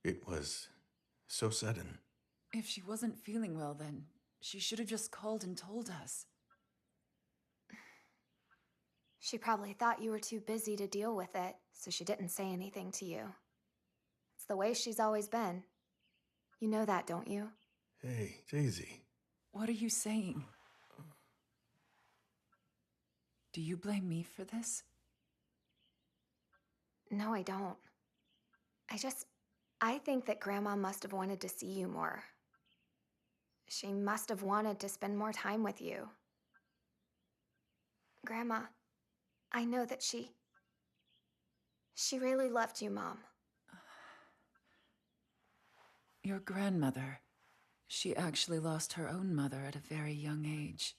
It was so sudden. If she wasn't feeling well then, she should have just called and told us. She probably thought you were too busy to deal with it, so she didn't say anything to you. It's the way she's always been. You know that, don't you? Hey, Daisy. What are you saying? Do you blame me for this? No, I don't. I think that Grandma must have wanted to see you more. She must have wanted to spend more time with you. Grandma, I know that she really loved you, Mom. Your grandmother. She actually lost her own mother at a very young age.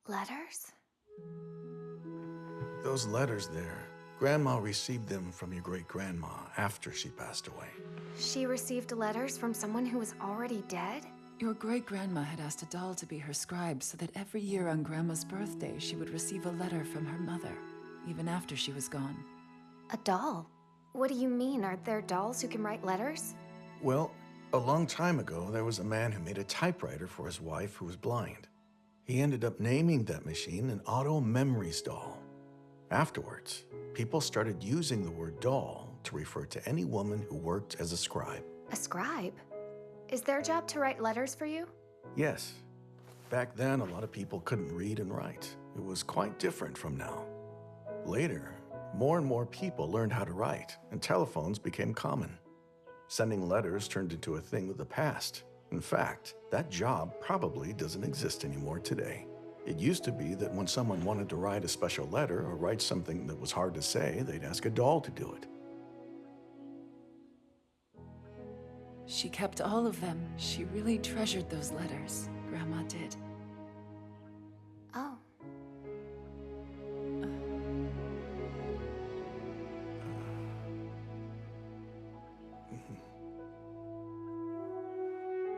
Letters? Those letters there, Grandma received them from your great-grandma after she passed away. She received letters from someone who was already dead? Your great-grandma had asked a doll to be her scribe so that every year on Grandma's birthday she would receive a letter from her mother, even after she was gone. A doll? What do you mean? Are there dolls who can write letters? Well, a long time ago, there was a man who made a typewriter for his wife who was blind. He ended up naming that machine an auto memories doll. Afterwards, people started using the word doll to refer to any woman who worked as a scribe. A scribe? Is their job to write letters for you? Yes. Back then, a lot of people couldn't read and write. It was quite different from now. Later, more and more people learned how to write, and telephones became common. Sending letters turned into a thing of the past. In fact, that job probably doesn't exist anymore today. It used to be that when someone wanted to write a special letter or write something that was hard to say, they'd ask a doll to do it. She kept all of them. She really treasured those letters. Grandma did. Oh.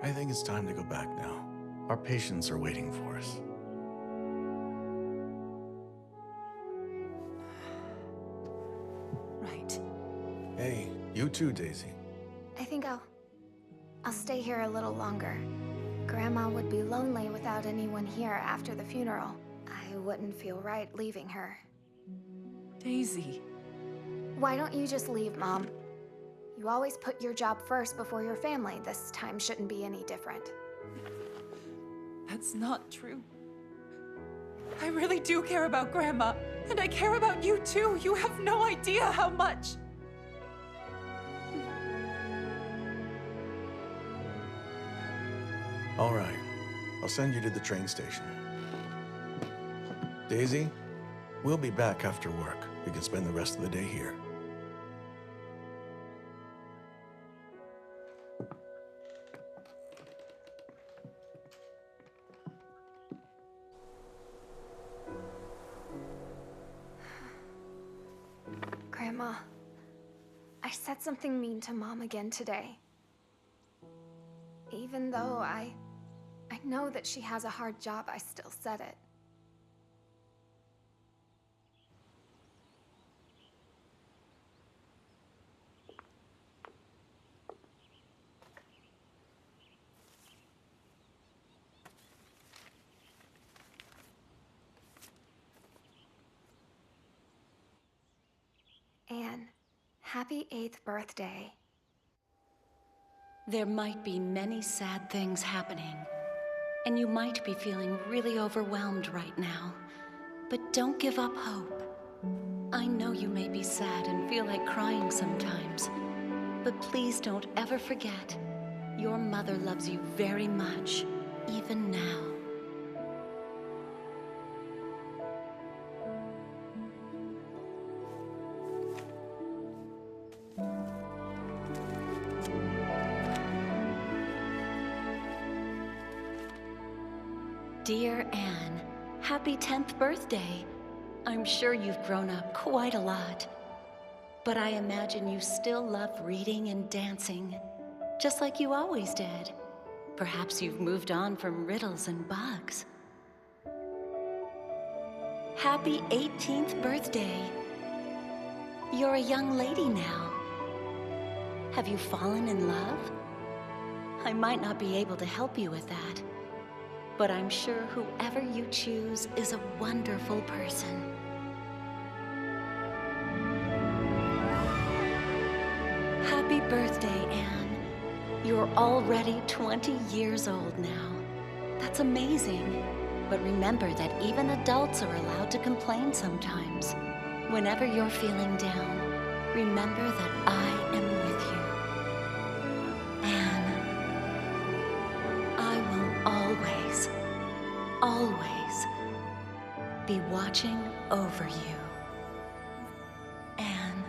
I think it's time to go back now. Our patients are waiting for us. Right. Hey, you too, Daisy. I think I'll stay here a little longer. Grandma would be lonely without anyone here after the funeral. I wouldn't feel right leaving her. Daisy. Why don't you just leave, Mom? You always put your job first before your family. This time shouldn't be any different. That's not true. I really do care about Grandma, and I care about you too. You have no idea how much. All right, I'll send you to the train station. Daisy, we'll be back after work. We can spend the rest of the day here. Grandma, I said something mean to Mom again today. Even though I know that she has a hard job, I still said it. Anne, happy 8th birthday. There might be many sad things happening, and you might be feeling really overwhelmed right now. But don't give up hope. I know you may be sad and feel like crying sometimes, but please don't ever forget, your mother loves you very much, even now. Dear Anne, happy 10th birthday. I'm sure you've grown up quite a lot, but I imagine you still love reading and dancing. just like you always did. Perhaps you've moved on from riddles and bugs. Happy 18th birthday. You're a young lady now. Have you fallen in love? I might not be able to help you with that, but I'm sure whoever you choose is a wonderful person. Happy birthday, Anne. You're already 20 years old now. That's amazing. But remember that even adults are allowed to complain sometimes. Whenever you're feeling down, remember that I am with you. Anne, I will always be watching over you. Anne.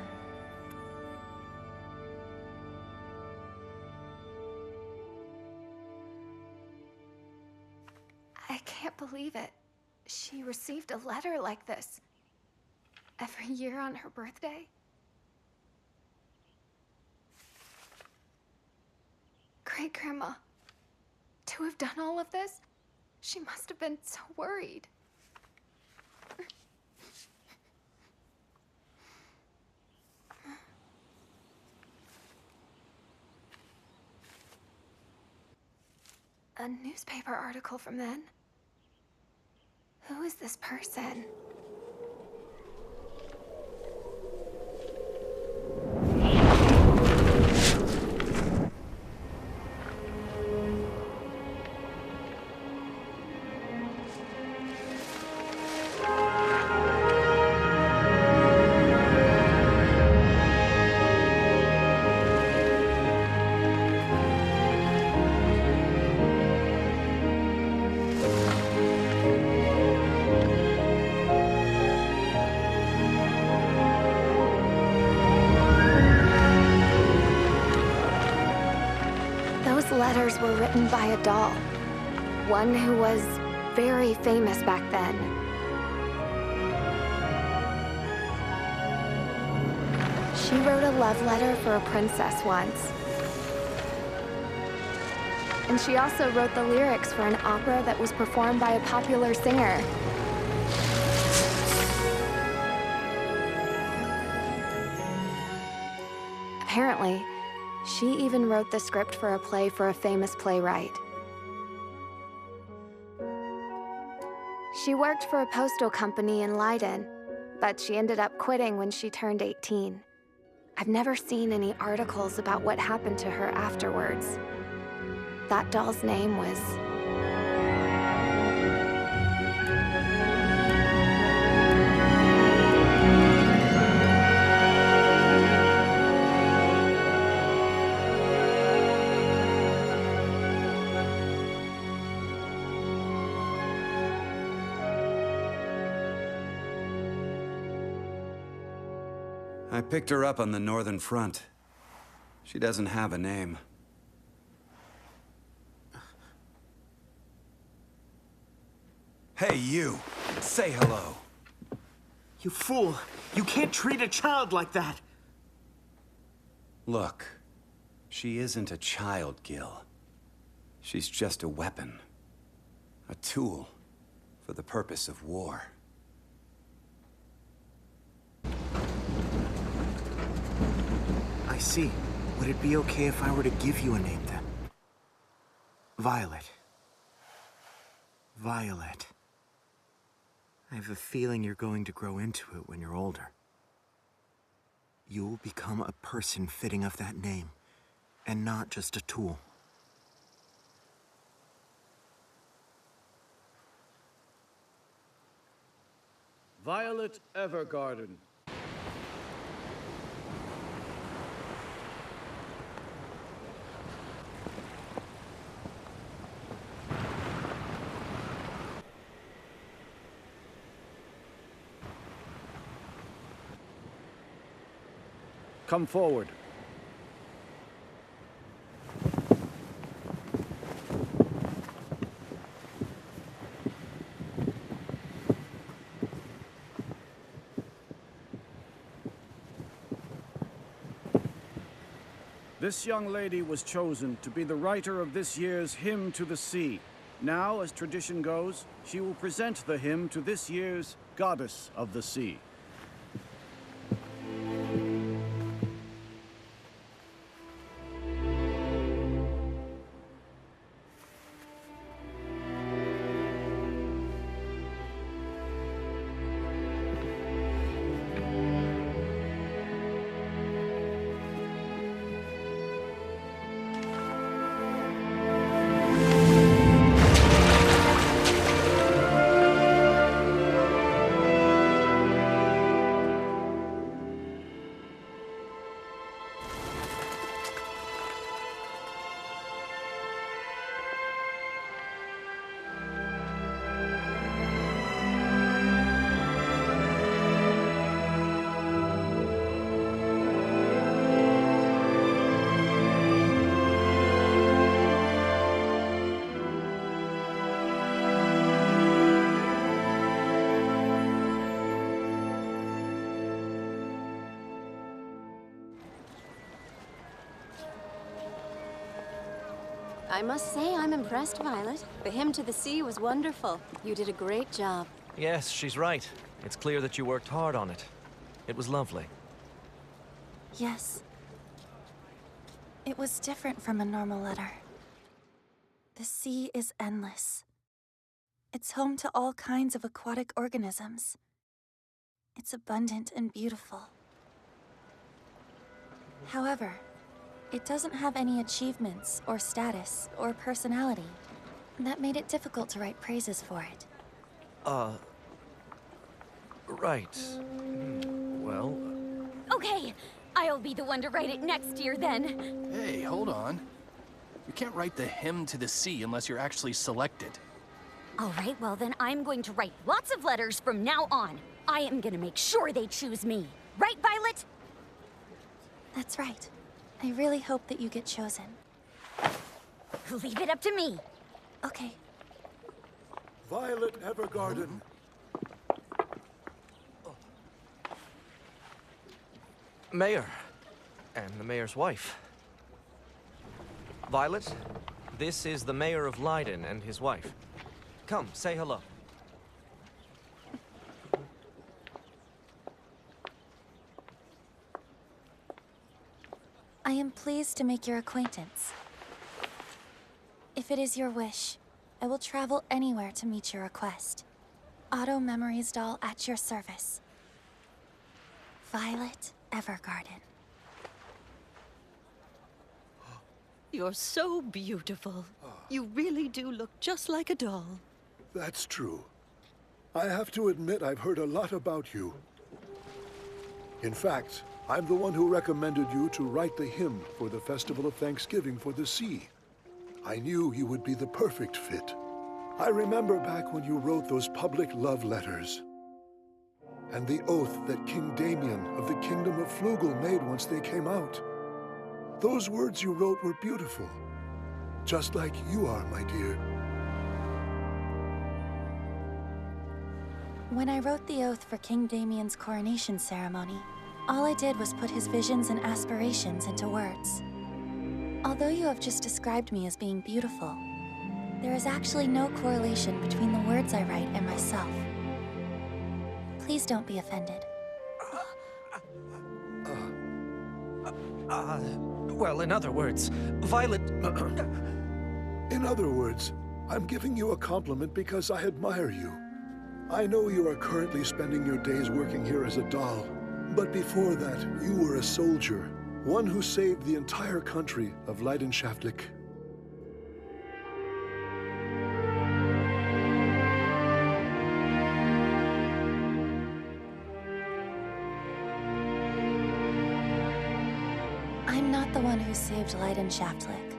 I can't believe it. She received a letter like this. Every year on her birthday? Great-Grandma, to have done all of this, she must have been so worried. A newspaper article from then. Who is this person? Those letters were written by a doll. One who was very famous back then. She wrote a love letter for a princess once. And she also wrote the lyrics for an opera that was performed by a popular singer. Apparently, she even wrote the script for a play for a famous playwright. She worked for a postal company in Leiden, but she ended up quitting when she turned 18. I've never seen any articles about what happened to her afterwards. That doll's name was... I picked her up on the northern front. She doesn't have a name. Hey, you! Say hello! You fool! You can't treat a child like that! Look, she isn't a child, Gil. She's just a weapon. A tool for the purpose of war. I see. Would it be okay if I were to give you a name then? Violet. Violet. I have a feeling you're going to grow into it when you're older. You'll become a person fitting of that name, and not just a tool. Violet Evergarden. Come forward. This young lady was chosen to be the writer of this year's Hymn to the Sea. Now, as tradition goes, she will present the hymn to this year's Goddess of the Sea. I must say I'm impressed, Violet. The hymn to the sea was wonderful. You did a great job. Yes, she's right. It's clear that you worked hard on it. It was lovely. Yes. It was different from a normal letter. The sea is endless. It's home to all kinds of aquatic organisms. It's abundant and beautiful. However, it doesn't have any achievements, or status, or personality. That made it difficult to write praises for it. Right. Well... Okay, I'll be the one to write it next year then. Hey, hold on. You can't write the hymn to the sea unless you're actually selected. All right, well then I'm going to write lots of letters from now on. I am gonna make sure they choose me. Right, Violet? That's right. I really hope that you get chosen. Leave it up to me. Okay. Violet Evergarden. Mayor. And the mayor's wife. Violet, this is the mayor of Leiden and his wife. Come, say hello. I am pleased to make your acquaintance. If it is your wish, I will travel anywhere to meet your request. Auto Memories doll at your service. Violet Evergarden. You're so beautiful. You really do look just like a doll. That's true. I have to admit I've heard a lot about you. In fact, I'm the one who recommended you to write the hymn for the Festival of Thanksgiving for the Sea. I knew you would be the perfect fit. I remember back when you wrote those public love letters. And the oath that King Damien of the Kingdom of Flugel made once they came out. Those words you wrote were beautiful. Just like you are, my dear. When I wrote the oath for King Damien's coronation ceremony, all I did was put his visions and aspirations into words. Although you have just described me as being beautiful, there is actually no correlation between the words I write and myself. Please don't be offended. Well, in other words, Violet... In other words, I'm giving you a compliment because I admire you. I know you are currently spending your days working here as a doll, but before that, you were a soldier, one who saved the entire country of Leidenschaftlich. I'm not the one who saved Leidenschaftlich.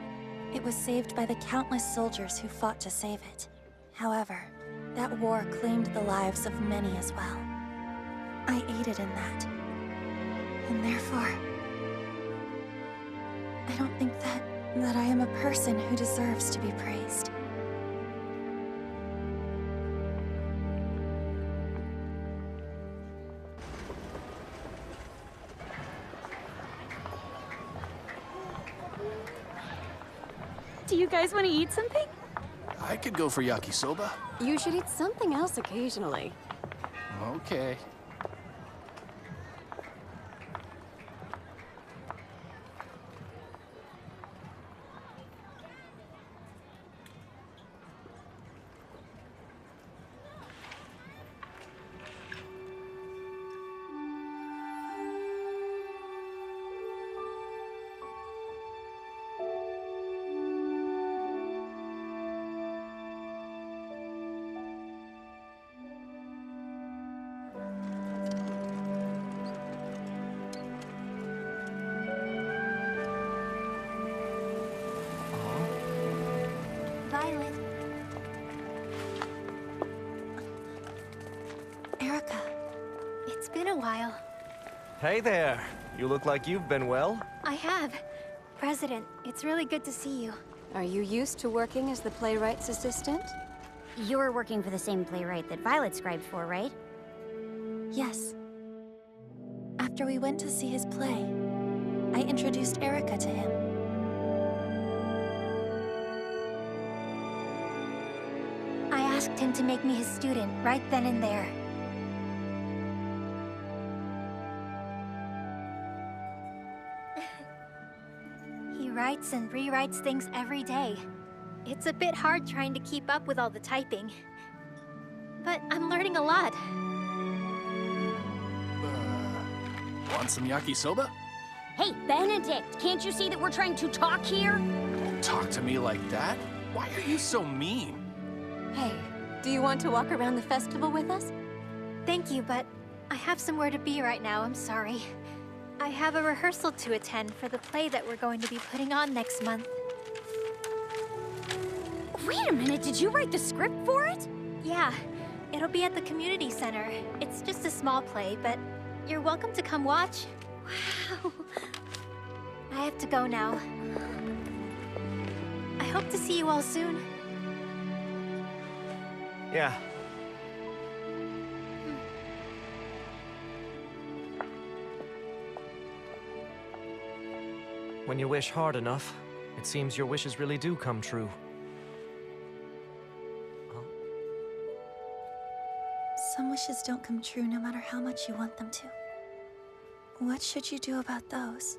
It was saved by the countless soldiers who fought to save it. However, that war claimed the lives of many as well. I aided in that. And therefore, I don't think that I am a person who deserves to be praised. Do you guys want to eat something? I could go for yakisoba. You should eat something else occasionally. Okay. Violet. Erica. It's been a while. Hey there. You look like you've been well. I have. President, it's really good to see you. Are you used to working as the playwright's assistant? You're working for the same playwright that Violet scribed for, right? Yes. After we went to see his play, I introduced Erica to him. I asked him to make me his student right then and there. He writes and rewrites things every day. It's a bit hard trying to keep up with all the typing. But I'm learning a lot. Want some yakisoba? Hey, Benedict, can't you see that we're trying to talk here? Don't talk to me like that. Why are you so mean? Hey, do you want to walk around the festival with us? Thank you, but I have somewhere to be right now, I'm sorry. I have a rehearsal to attend for the play that we're going to be putting on next month. Wait a minute, did you write the script for it? Yeah, it'll be at the community center. It's just a small play, but you're welcome to come watch. Wow. I have to go now. I hope to see you all soon. Yeah. When you wish hard enough, it seems your wishes really do come true. Some wishes don't come true no matter how much you want them to. What should you do about those?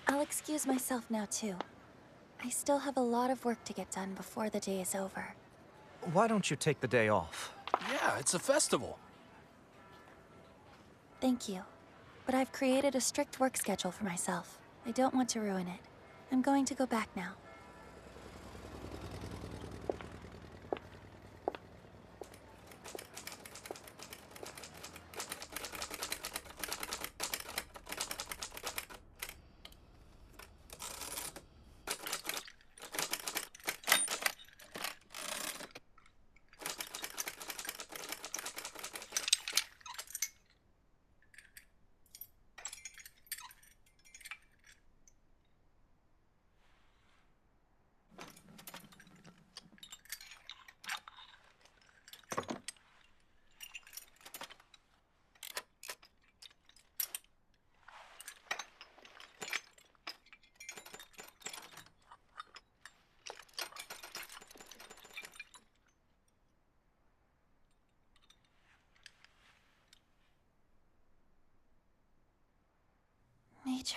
I'll excuse myself now, too. I still have a lot of work to get done before the day is over. Why don't you take the day off? Yeah, it's a festival. Thank you. But I've created a strict work schedule for myself. I don't want to ruin it. I'm going to go back now. Major.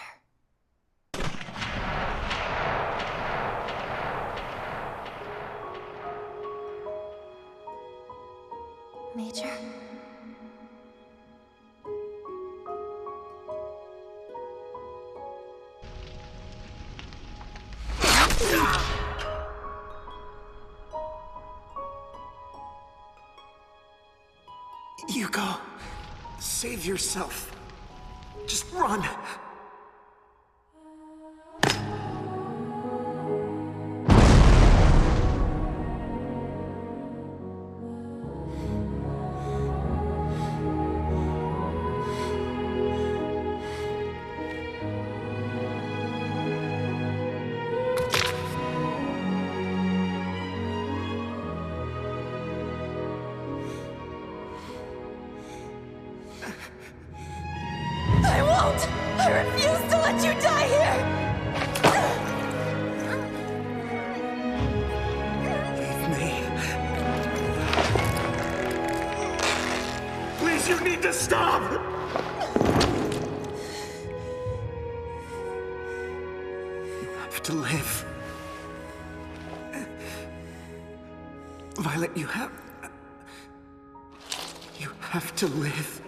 Major. Yuko, save yourself. Just run. I won't! I refuse to let you die here! Please, you need to stop! You have to live. Violet, you have to live.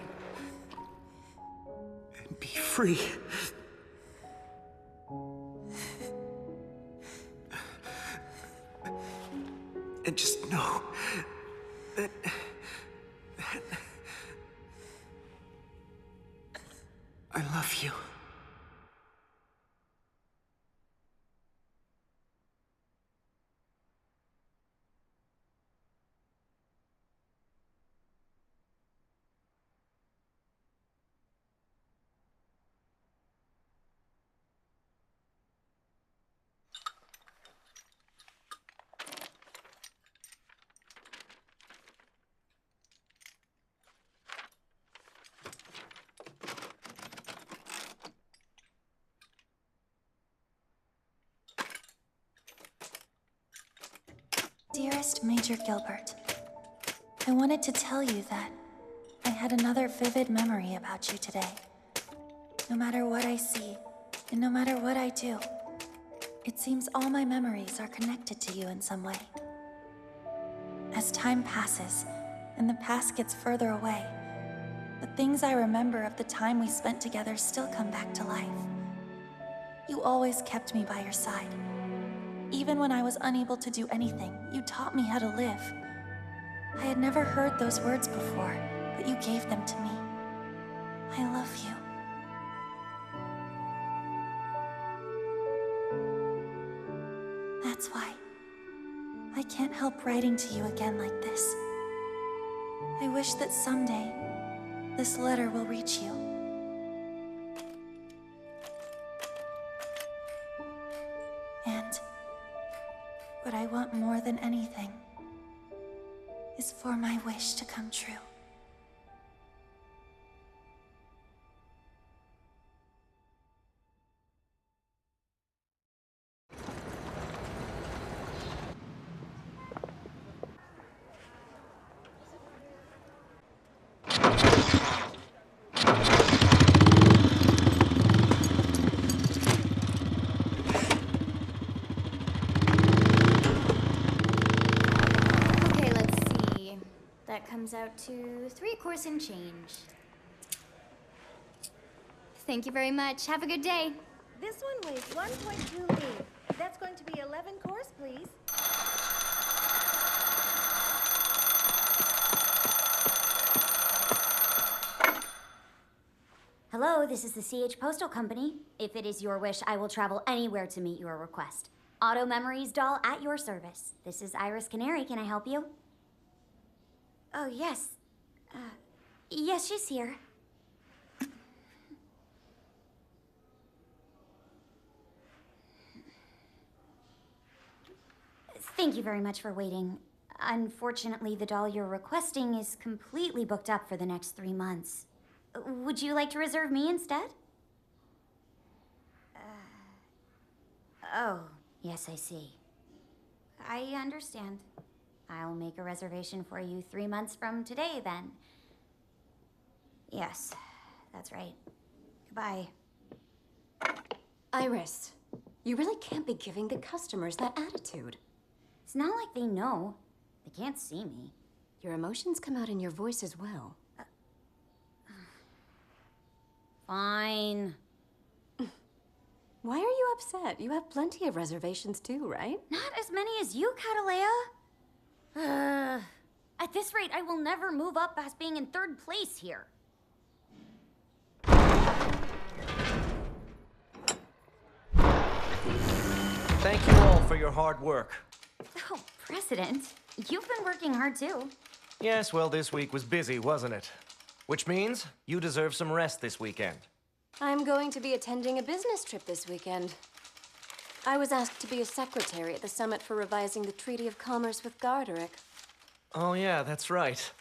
And be free. And just know that I love you. Dearest Major Gilbert, I wanted to tell you that I had another vivid memory about you today. No matter what I see, and no matter what I do, it seems all my memories are connected to you in some way. As time passes, and the past gets further away, the things I remember of the time we spent together still come back to life. You always kept me by your side. Even when I was unable to do anything, you taught me how to live. I had never heard those words before, but you gave them to me. I love you. That's why I can't help writing to you again like this. I wish that someday this letter will reach you. And what I want more than anything is for my wish to come true. Comes out to 3 course and change. Thank you very much. Have a good day. This one weighs 1.2 liters. That's going to be 11 course, please. Hello, this is the CH Postal Company. If it is your wish, I will travel anywhere to meet your request. Auto Memories doll at your service. This is Iris Canary. Can I help you? Oh, yes. Yes, she's here. Thank you very much for waiting. Unfortunately, the doll you're requesting is completely booked up for the next 3 months. Would you like to reserve me instead? Oh, yes, I see. I understand. I'll make a reservation for you 3 months from today, then. Yes, that's right. Goodbye. Iris, you really can't be giving the customers that attitude. It's not like they know. They can't see me. Your emotions come out in your voice as well. Fine. Why are you upset? You have plenty of reservations too, right? Not as many as you, Catalea. At this rate, I will never move up past being in 3rd place here. Thank you all for your hard work. Oh, President, you've been working hard too. Yes, well, this week was busy, wasn't it? Which means you deserve some rest this weekend. I'm going to be attending a business trip this weekend. I was asked to be a secretary at the Summit for revising the Treaty of Commerce with Garderick. Oh, yeah, that's right.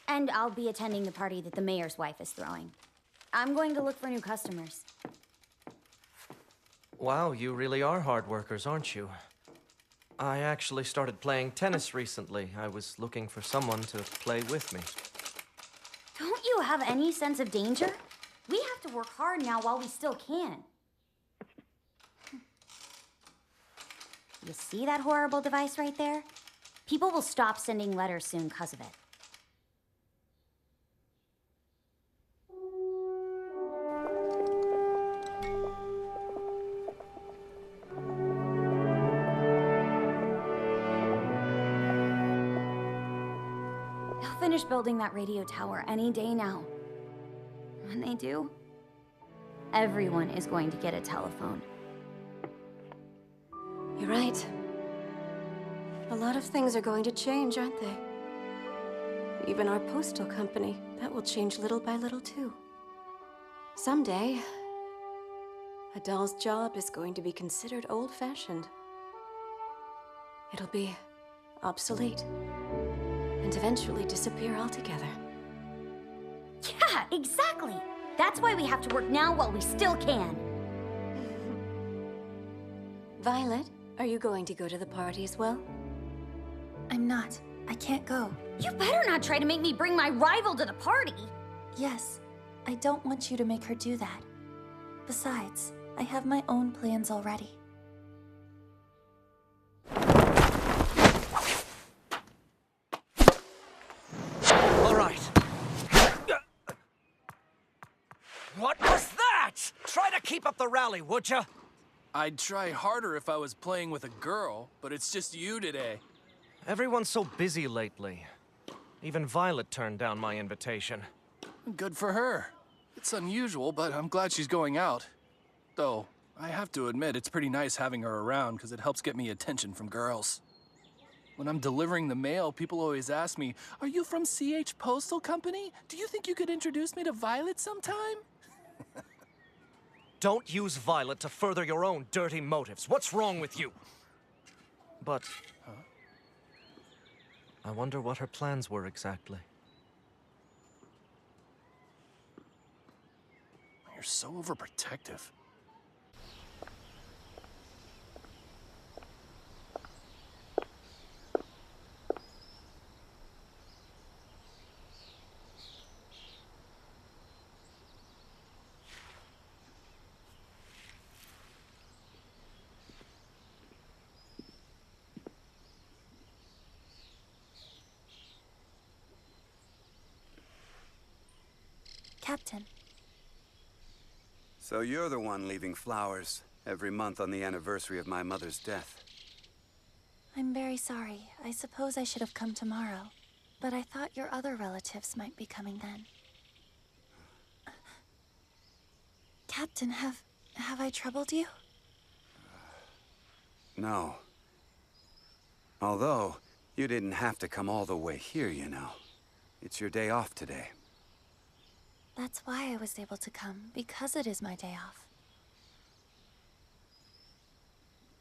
And I'll be attending the party that the mayor's wife is throwing. I'm going to look for new customers. Wow, you really are hard workers, aren't you? I actually started playing tennis recently. I was looking for someone to play with me. Don't you have any sense of danger? We have to work hard now while we still can. You see that horrible device right there? People will stop sending letters soon because of it. They'll finish building that radio tower any day now. When they do, everyone is going to get a telephone. You're right. A lot of things are going to change, aren't they? Even our postal company, that will change little by little too. Someday, a doll's job is going to be considered old-fashioned. It'll be obsolete, and eventually disappear altogether. Yeah, exactly! That's why we have to work now while we still can. Violet, are you going to go to the party as well? I'm not. I can't go. You better not try to make me bring my rival to the party! Yes, I don't want you to make her do that. Besides, I have my own plans already. All right. What was that? Try to keep up the rally, would you? I'd try harder if I was playing with a girl, but it's just you today. Everyone's so busy lately. Even Violet turned down my invitation. Good for her. It's unusual, but I'm glad she's going out. Though, I have to admit, it's pretty nice having her around because it helps get me attention from girls. When I'm delivering the mail, people always ask me, "Are you from CH Postal Company? Do you think you could introduce me to Violet sometime?" Don't use Violet to further your own dirty motives. What's wrong with you? But... I wonder what her plans were exactly. You're so overprotective. Captain. So you're the one leaving flowers every month on the anniversary of my mother's death. I'm very sorry. I suppose I should have come tomorrow. But I thought your other relatives might be coming then. Captain, have I troubled you? No. Although, you didn't have to come all the way here, you know. It's your day off today. That's why I was able to come, because it is my day off.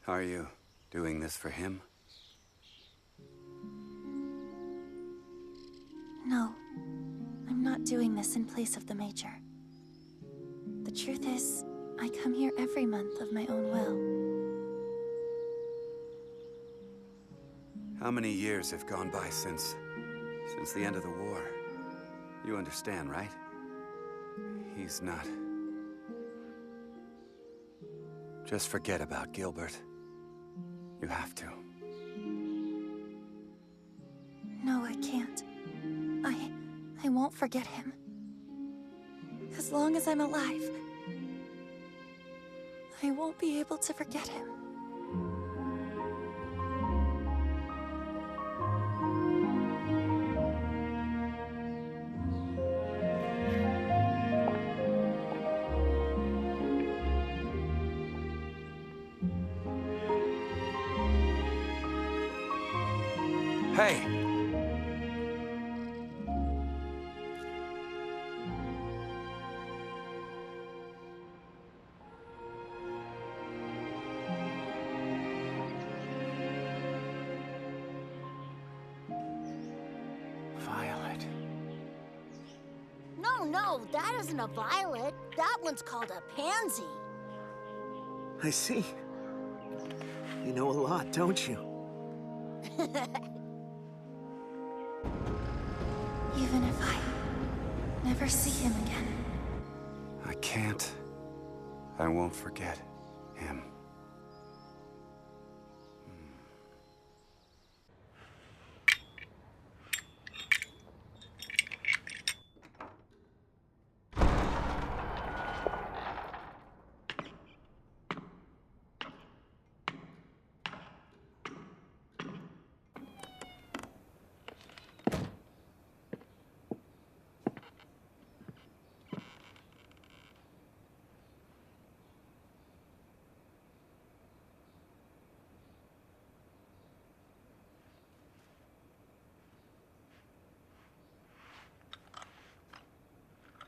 Are you doing this for him? No, I'm not doing this in place of the Major. The truth is, I come here every month of my own will. How many years have gone by since the end of the war? You understand, right? He's not... Just forget about Gilbert. You have to. No, I can't. I won't forget him. As long as I'm alive, I won't be able to forget him. Hey! Violet. No, Oh, no, that isn't a violet. That one's called a pansy. I see. You know a lot, don't you? Even if I never see him again. I can't. I won't forget him.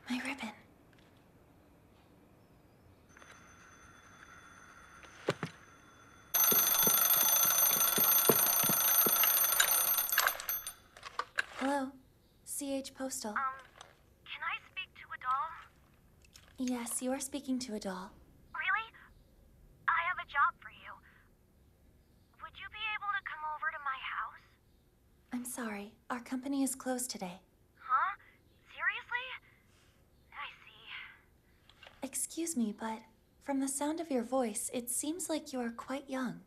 My ribbon. Hello, CH Postal. Can I speak to a doll? Yes, you are speaking to a doll. Really? I have a job for you. Would you be able to come over to my house? I'm sorry, our company is closed today. Huh? Seriously? I see. Excuse me, but from the sound of your voice, it seems like you are quite young.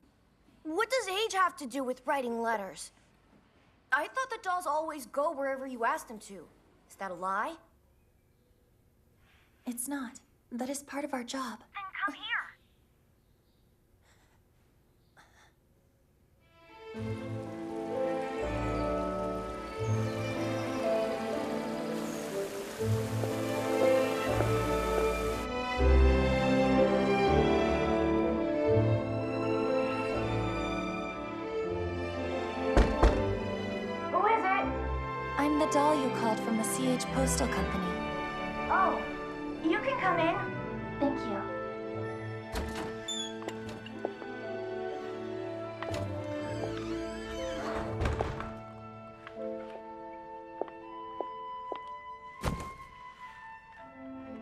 What does age have to do with writing letters? I thought the dolls always go wherever you ask them to. Is that a lie? It's not. That is part of our job. Then come here. Who is it? I'm the doll you called from the CH Postal Company. Oh, you can come in. Thank you.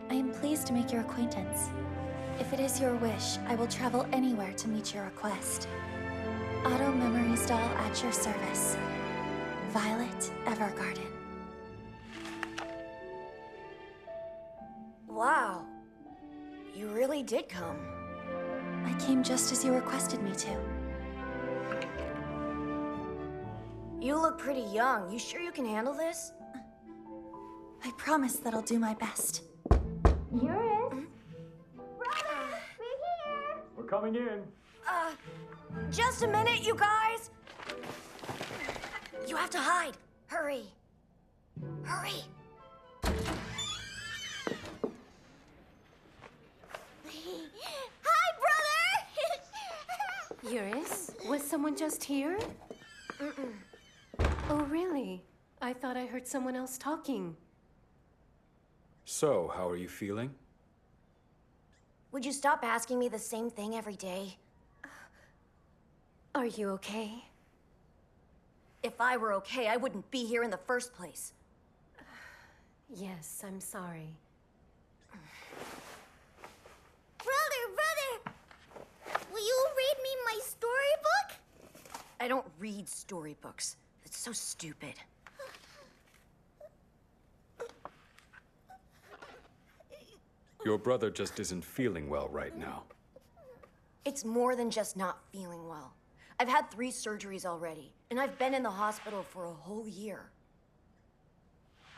I am pleased to make your acquaintance. If it is your wish, I will travel anywhere to meet your request. Auto Memories doll at your service. Violet Evergarden. Wow. You really did come. I came just as you requested me to. You look pretty young. You sure you can handle this? I promise that I'll do my best. Eurus? Brother, we're here. We're coming in. Just a minute, you guys. You have to hide. Hurry. Hurry. Hi, brother! Eurus, was someone just here? Oh, really? I thought I heard someone else talking. So, how are you feeling? Would you stop asking me the same thing every day? Are you okay? If I were okay, I wouldn't be here in the first place. Yes, I'm sorry. Brother! Will you read me my storybook? I don't read storybooks. It's so stupid. Your brother just isn't feeling well right now. It's more than just not feeling well. I've had 3 surgeries already, and I've been in the hospital for a whole year.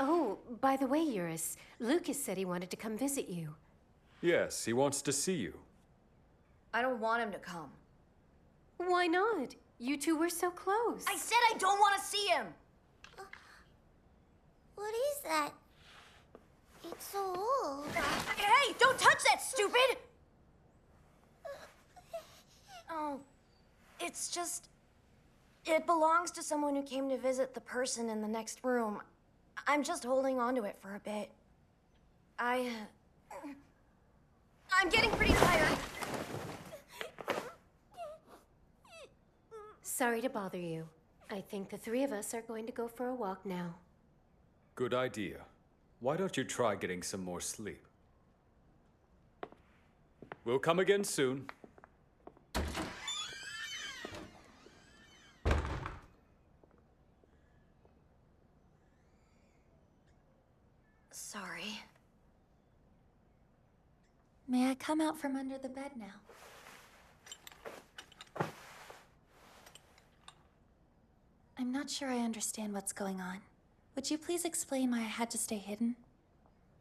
Oh, by the way, Eurus, Lucas said he wanted to come visit you. Yes, he wants to see you. I don't want him to come. Why not? You two were so close. I said I don't want to see him! What is that? It's so old. Hey, don't touch that, stupid! Oh, it's just... It belongs to someone who came to visit the person in the next room. I'm just holding on to it for a bit. I'm getting pretty tired. Sorry to bother you. I think the 3 of us are going to go for a walk now. Good idea. Why don't you try getting some more sleep? We'll come again soon. Sorry. May I come out from under the bed now? I'm not sure I understand what's going on. Would you please explain why I had to stay hidden,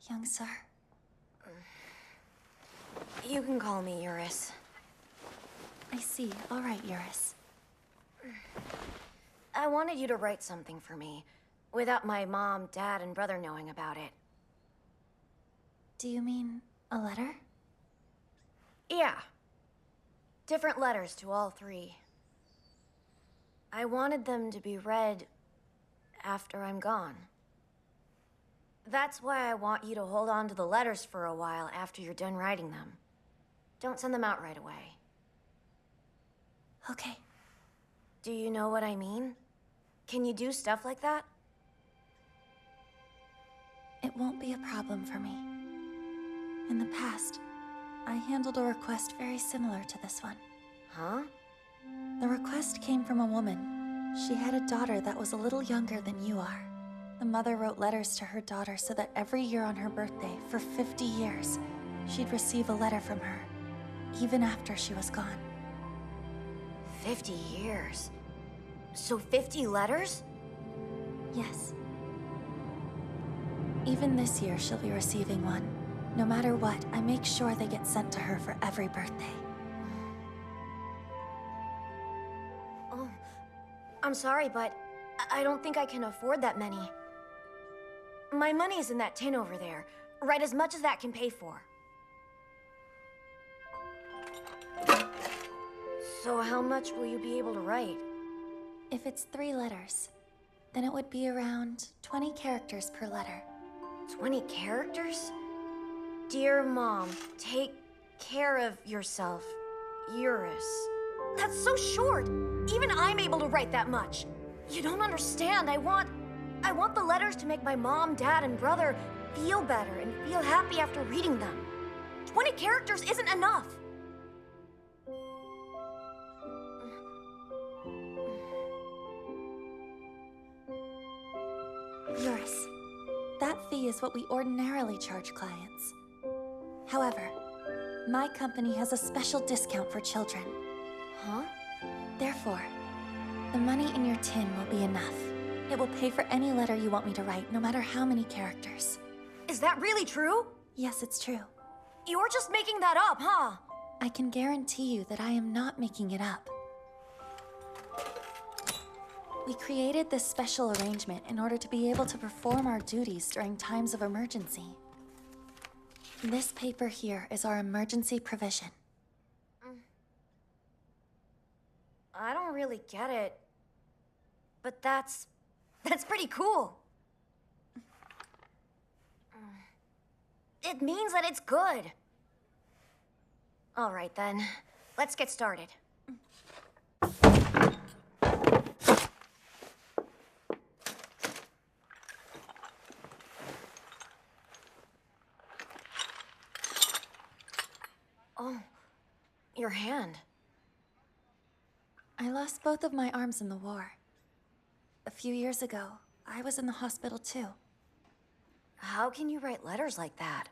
young sir? You can call me Eurus. I see. All right, Eurus. I wanted you to write something for me, without my mom, dad, and brother knowing about it. Do you mean a letter? Yeah. Different letters to all three. I wanted them to be read after I'm gone. That's why I want you to hold on to the letters for a while after you're done writing them. Don't send them out right away. Okay. Do you know what I mean? Can you do stuff like that? It won't be a problem for me. In the past, I handled a request very similar to this one. Huh? The request came from a woman. She had a daughter that was a little younger than you are. The mother wrote letters to her daughter so that every year on her birthday, for 50 years, she'd receive a letter from her, even after she was gone. 50 years? So 50 letters? Yes. Even this year, she'll be receiving one. No matter what, I make sure they get sent to her for every birthday. Oh, I'm sorry, but I don't think I can afford that many. My money's in that tin over there. Write as much as that can pay for. So how much will you be able to write? If it's 3 letters, then it would be around 20 characters per letter. 20 characters? Dear Mom, take care of yourself, Eurus. That's so short! Even I'm able to write that much. You don't understand. I want the letters to make my mom, dad, and brother feel better and feel happy after reading them. 20 characters isn't enough. Eurus, that fee is what we ordinarily charge clients. However, my company has a special discount for children. Huh? Therefore, the money in your tin will be enough. It will pay for any letter you want me to write, no matter how many characters. Is that really true? Yes, it's true. You're just making that up, huh? I can guarantee you that I am not making it up. We created this special arrangement in order to be able to perform our duties during times of emergency. This paper here is our emergency provision. I don't really get it. But that's pretty cool. It means that it's good. All right then, let's get started. Oh, your hand. I lost both of my arms in the war. A few years ago, I was in the hospital too. How can you write letters like that?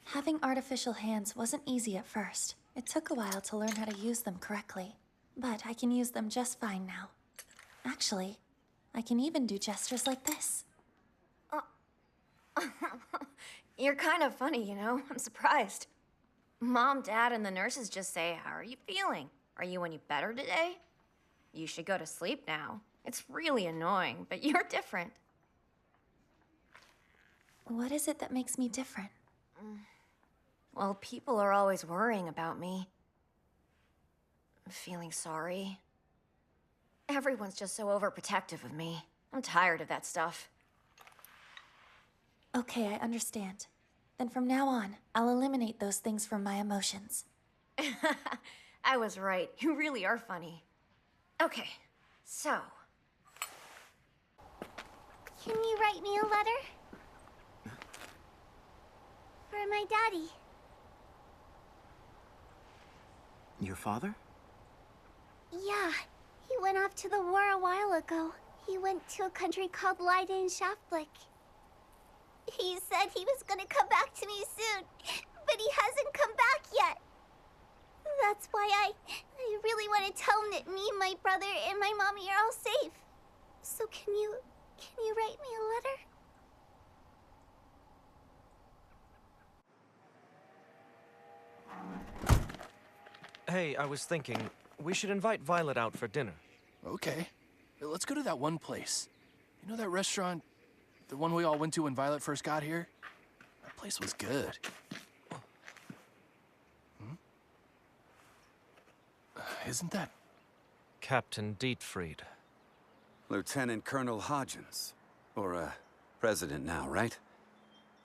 Having artificial hands wasn't easy at first. It took a while to learn how to use them correctly. But I can use them just fine now. Actually, I can even do gestures like this. You're kind of funny, you know? I'm surprised. Mom, Dad, and the nurses just say, "How are you feeling? Are you any better today? You should go to sleep now." It's really annoying, but you're different. What is it that makes me different? Well, people are always worrying about me. Feeling sorry. Everyone's just so overprotective of me. I'm tired of that stuff. Okay, I understand. Then from now on, I'll eliminate those things from my emotions. I was right. You really are funny. Okay, so... Can you write me a letter? for my daddy. Your father? Yeah, he went off to the war a while ago. He went to a country called Leiden Schaffblick. He said he was gonna come back to me soon, but he hasn't come back yet. That's why I really want to tell him that me, my brother, and my mommy are all safe. So can you write me a letter? Hey, I was thinking, we should invite Violet out for dinner. Okay. Let's go to that one place. You know that restaurant? The one we all went to when Violet first got here? That place was good. Isn't that... Captain Dietfried. Lieutenant Colonel Hodgins. Or, President now, right?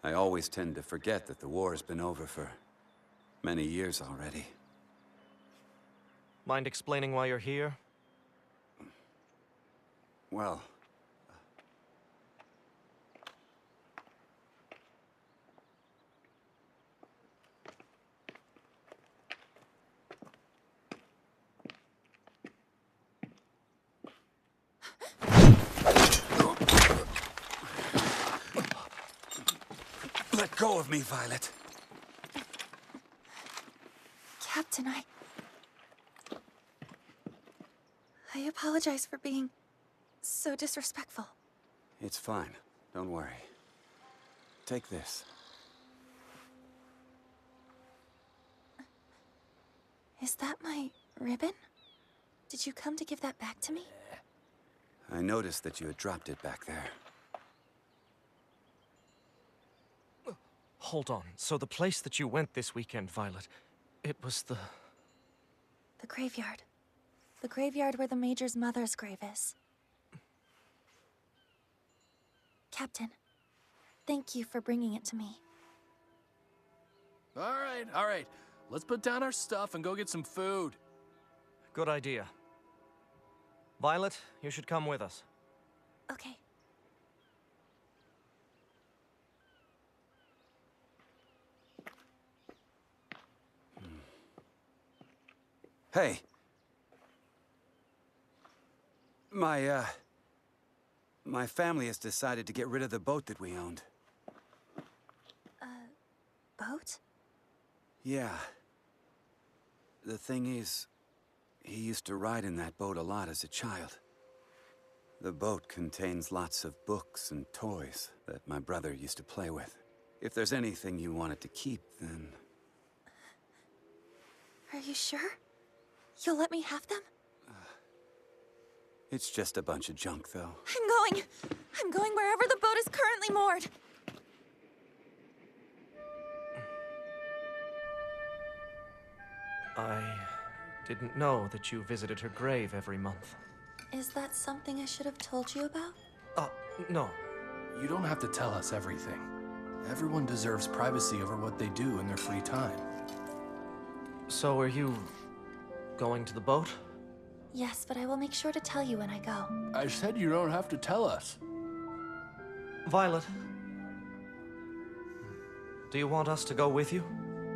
I always tend to forget that the war's been over for many years already. Mind explaining why you're here? Well... Let go of me, Violet. Captain, I apologize for being so disrespectful. It's fine. Don't worry. Take this. Is that my ribbon? Did you come to give that back to me? I noticed that you had dropped it back there. Hold on. So the place that you went this weekend, Violet, it was the... The graveyard. The graveyard where the Major's mother's grave is. Captain, thank you for bringing it to me. All right. Let's put down our stuff and go get some food. Good idea. Violet, you should come with us. Okay. Hey. My family has decided to get rid of the boat that we owned. Boat? Yeah. The thing is, he used to ride in that boat a lot as a child. The boat contains lots of books and toys that my brother used to play with. If there's anything you wanted to keep, then... Are you sure? You'll let me have them? It's just a bunch of junk, though. I'm going wherever the boat is currently moored. I didn't know that you visited her grave every month. Is that something I should have told you about? No. You don't have to tell us everything. Everyone deserves privacy over what they do in their free time. So are you going to the boat? Yes, but I will make sure to tell you when I go. I said you don't have to tell us. Violet, do you want us to go with you?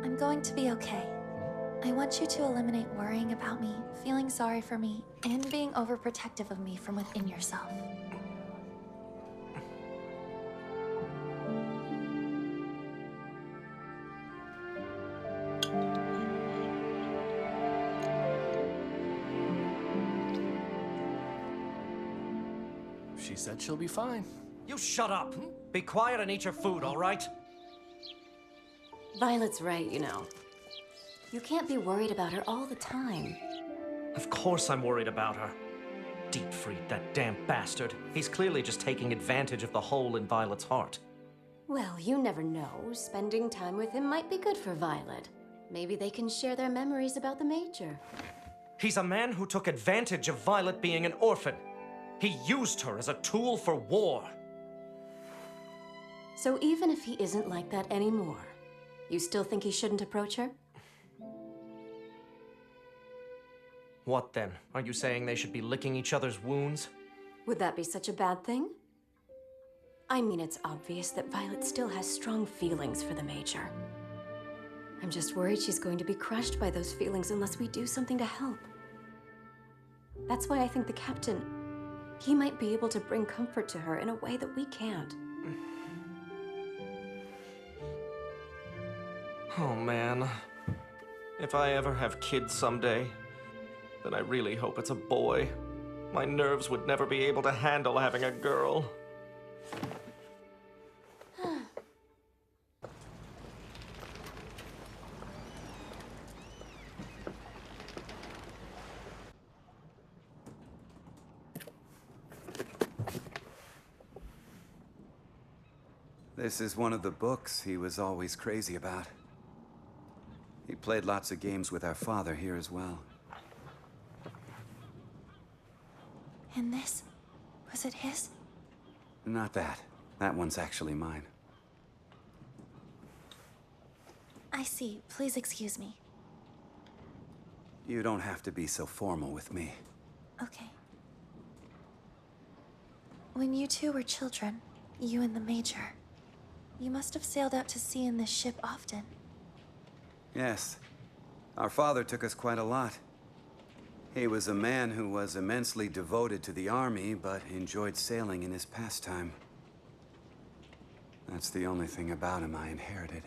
I'm going to be okay. I want you to eliminate worrying about me, feeling sorry for me, and being overprotective of me from within yourself. She said she'll be fine. You shut up! Be quiet and eat your food, all right? Violet's right, you know. You can't be worried about her all the time. Of course I'm worried about her. Dietfried, that damn bastard. He's clearly just taking advantage of the hole in Violet's heart. Well, you never know. Spending time with him might be good for Violet. Maybe they can share their memories about the Major. He's a man who took advantage of Violet being an orphan. He used her as a tool for war. So even if he isn't like that anymore, you still think he shouldn't approach her? What then? Are you saying they should be licking each other's wounds? Would that be such a bad thing? I mean, it's obvious that Violet still has strong feelings for the Major. I'm just worried she's going to be crushed by those feelings unless we do something to help. That's why I think the Captain, he might be able to bring comfort to her in a way that we can't. Oh man. If I ever have kids someday, then I really hope it's a boy. My nerves would never be able to handle having a girl. This is one of the books he was always crazy about. He played lots of games with our father here as well. And this? Was it his? Not that. That one's actually mine. I see. Please excuse me. You don't have to be so formal with me. Okay. When you two were children, you and the Major, you must have sailed out to sea in this ship often. Yes. Our father took us quite a lot. He was a man who was immensely devoted to the army, but enjoyed sailing in his pastime. That's the only thing about him I inherited.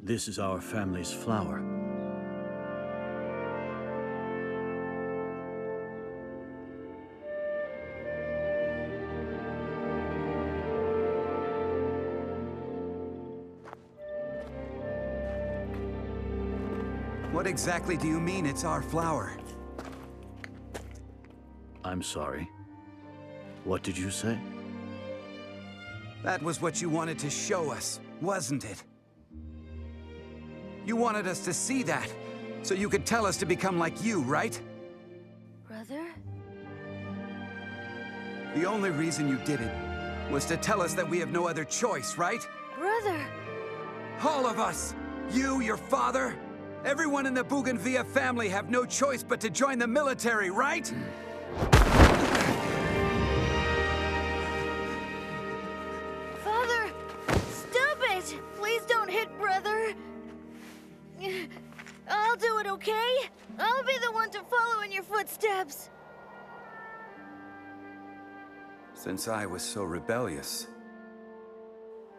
This is our family's flower. What exactly do you mean it's our flower? I'm sorry. What did you say? That was what you wanted to show us, wasn't it? You wanted us to see that, so you could tell us to become like you, right? Brother? The only reason you did it was to tell us that we have no other choice, right? Brother! All of us! You, your father, everyone in the Bougainvillea family have no choice but to join the military, right? Father! Stop it! Please don't hit Brother! I'll do it, okay? I'll be the one to follow in your footsteps. Since I was so rebellious,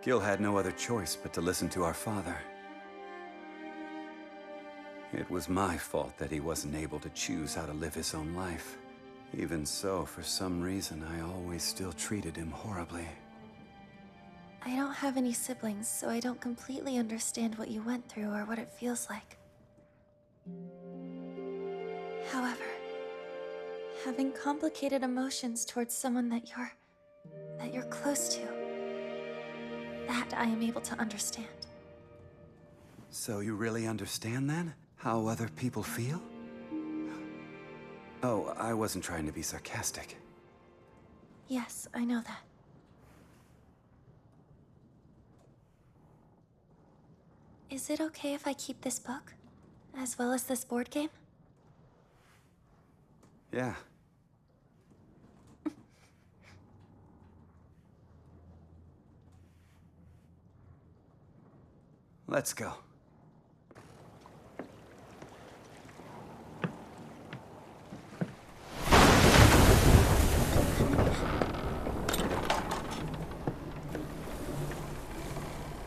Gil had no other choice but to listen to our father. It was my fault that he wasn't able to choose how to live his own life. Even so, for some reason, I always still treated him horribly. I don't have any siblings, so I don't completely understand what you went through or what it feels like. However, having complicated emotions towards someone that you're close to, that I am able to understand. So you really understand, then? How other people feel? Oh, I wasn't trying to be sarcastic. Yes, I know that. Is it okay if I keep this book? As well as this board game? Yeah. Let's go.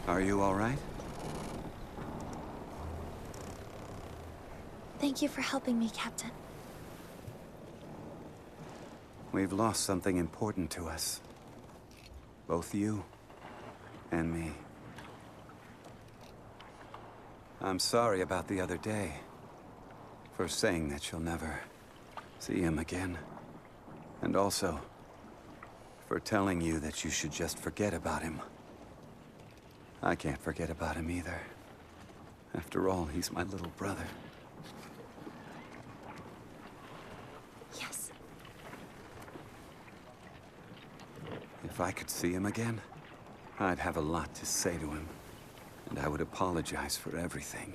Are you all right? Thank you for helping me, Captain. We've lost something important to us. Both you and me. I'm sorry about the other day. For saying that you'll never see him again. And also, for telling you that you should just forget about him. I can't forget about him either. After all, he's my little brother. Yes. If I could see him again, I'd have a lot to say to him. And I would apologize for everything.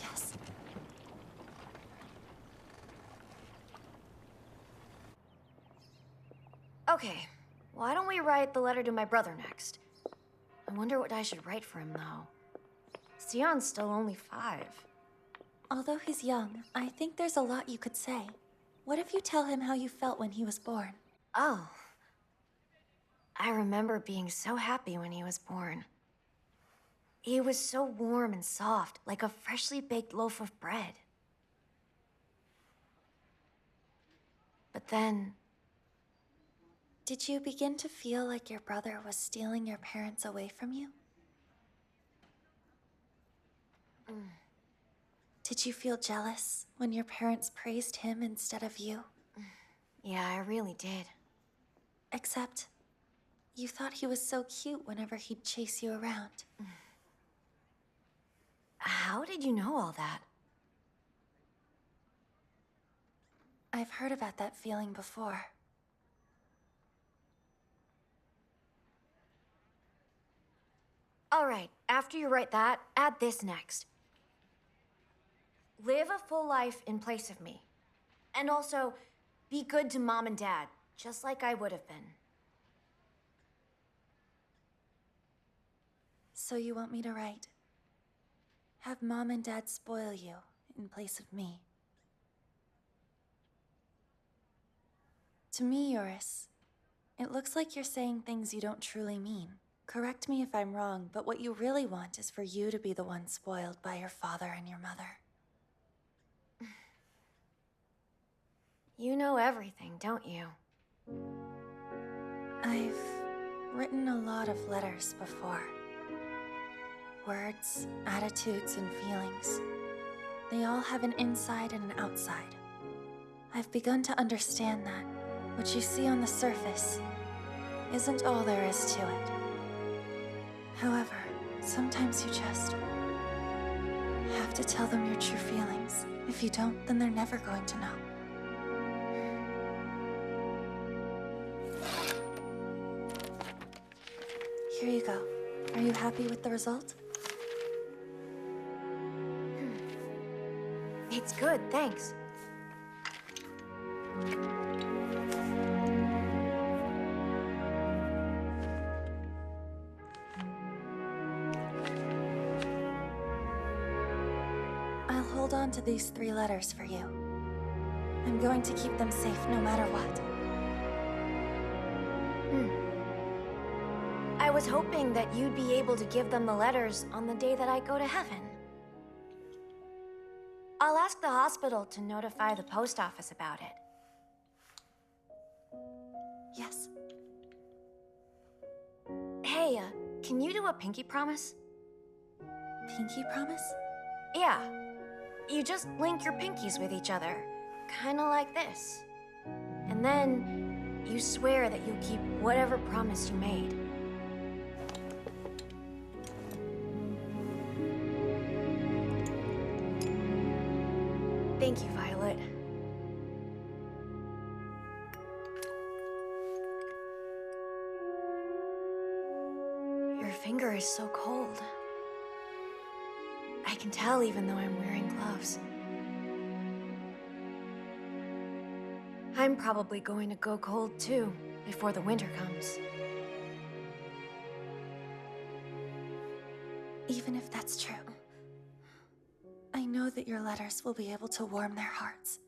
Yes. Okay, why don't we write the letter to my brother next? I wonder what I should write for him, though. Sion's still only 5. Although he's young, I think there's a lot you could say. What if you tell him how you felt when he was born? Oh. I remember being so happy when he was born. He was so warm and soft, like a freshly baked loaf of bread. But then... Did you begin to feel like your brother was stealing your parents away from you? Did you feel jealous when your parents praised him instead of you? Yeah, I really did. Except, you thought he was so cute whenever he'd chase you around. How did you know all that? I've heard about that feeling before. All right, after you write that, add this next. Live a full life in place of me. And also, be good to Mom and Dad, just like I would have been. So you want me to write, have Mom and Dad spoil you in place of me? To me, Eurus, it looks like you're saying things you don't truly mean. Correct me if I'm wrong, but what you really want is for you to be the one spoiled by your father and your mother. You know everything, don't you? I've written a lot of letters before. Words, attitudes, and feelings. They all have an inside and an outside. I've begun to understand that what you see on the surface isn't all there is to it. However, sometimes you just have to tell them your true feelings. If you don't, then they're never going to know. Here you go. Are you happy with the result? It's good, thanks. I'll hold on to these 3 letters for you. I'm going to keep them safe no matter what. I was hoping that you'd be able to give them the letters on the day that I go to heaven. I'll ask the hospital to notify the post office about it. Yes. Hey, can you do a pinky promise? Pinky promise? Yeah. You just link your pinkies with each other. Kinda like this. And then, you swear that you'll keep whatever promise you made. Thank you, Violet. Your finger is so cold. I can tell even though I'm wearing gloves. I'm probably going to go cold too, before the winter comes. Even if that's true, I know that your letters will be able to warm their hearts.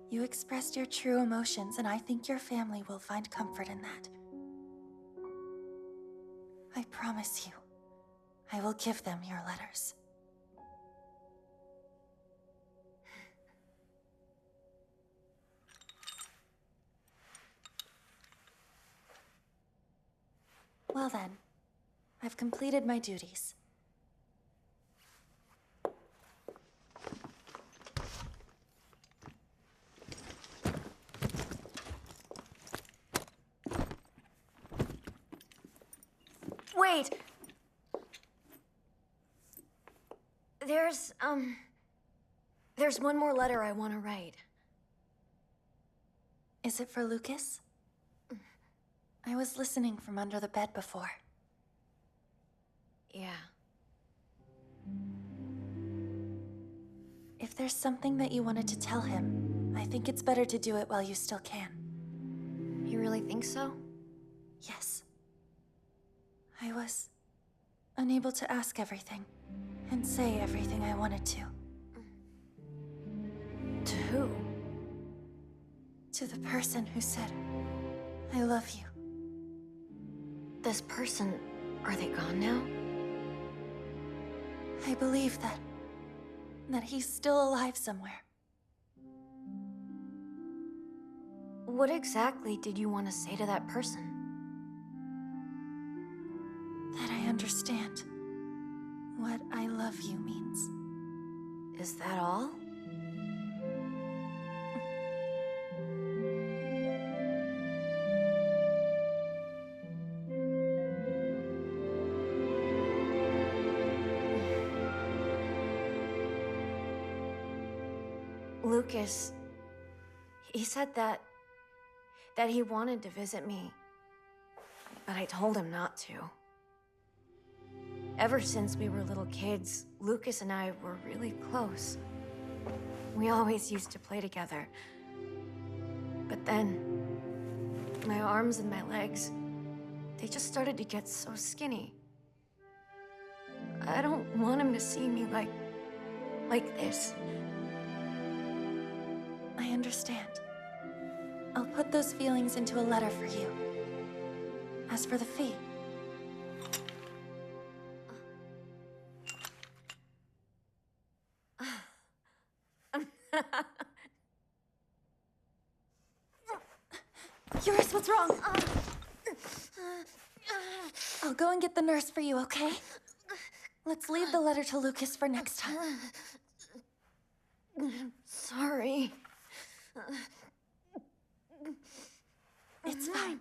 You expressed your true emotions, and I think your family will find comfort in that. I promise you, I will give them your letters. Well then, I've completed my duties. Wait! There's one more letter I want to write. Is it for Lucas? I was listening from under the bed before. Yeah. If there's something that you wanted to tell him, I think it's better to do it while you still can. You really think so? Yes. I was unable to ask everything and say everything I wanted to. To who? To the person who said, I love you. This person, are they gone now? I believe that he's still alive somewhere. What exactly did you want to say to that person? That I understand what I love you means. Is that all? Lucas, he said that he wanted to visit me, but I told him not to. Ever since we were little kids, Lucas and I were really close. We always used to play together. But then, my arms and my legs, they just started to get so skinny. I don't want him to see me like this. I understand. I'll put those feelings into a letter for you. As for the fee, Eurus, what's wrong? I'll go and get the nurse for you, okay? Let's leave the letter to Lucas for next time. Sorry. It's fine.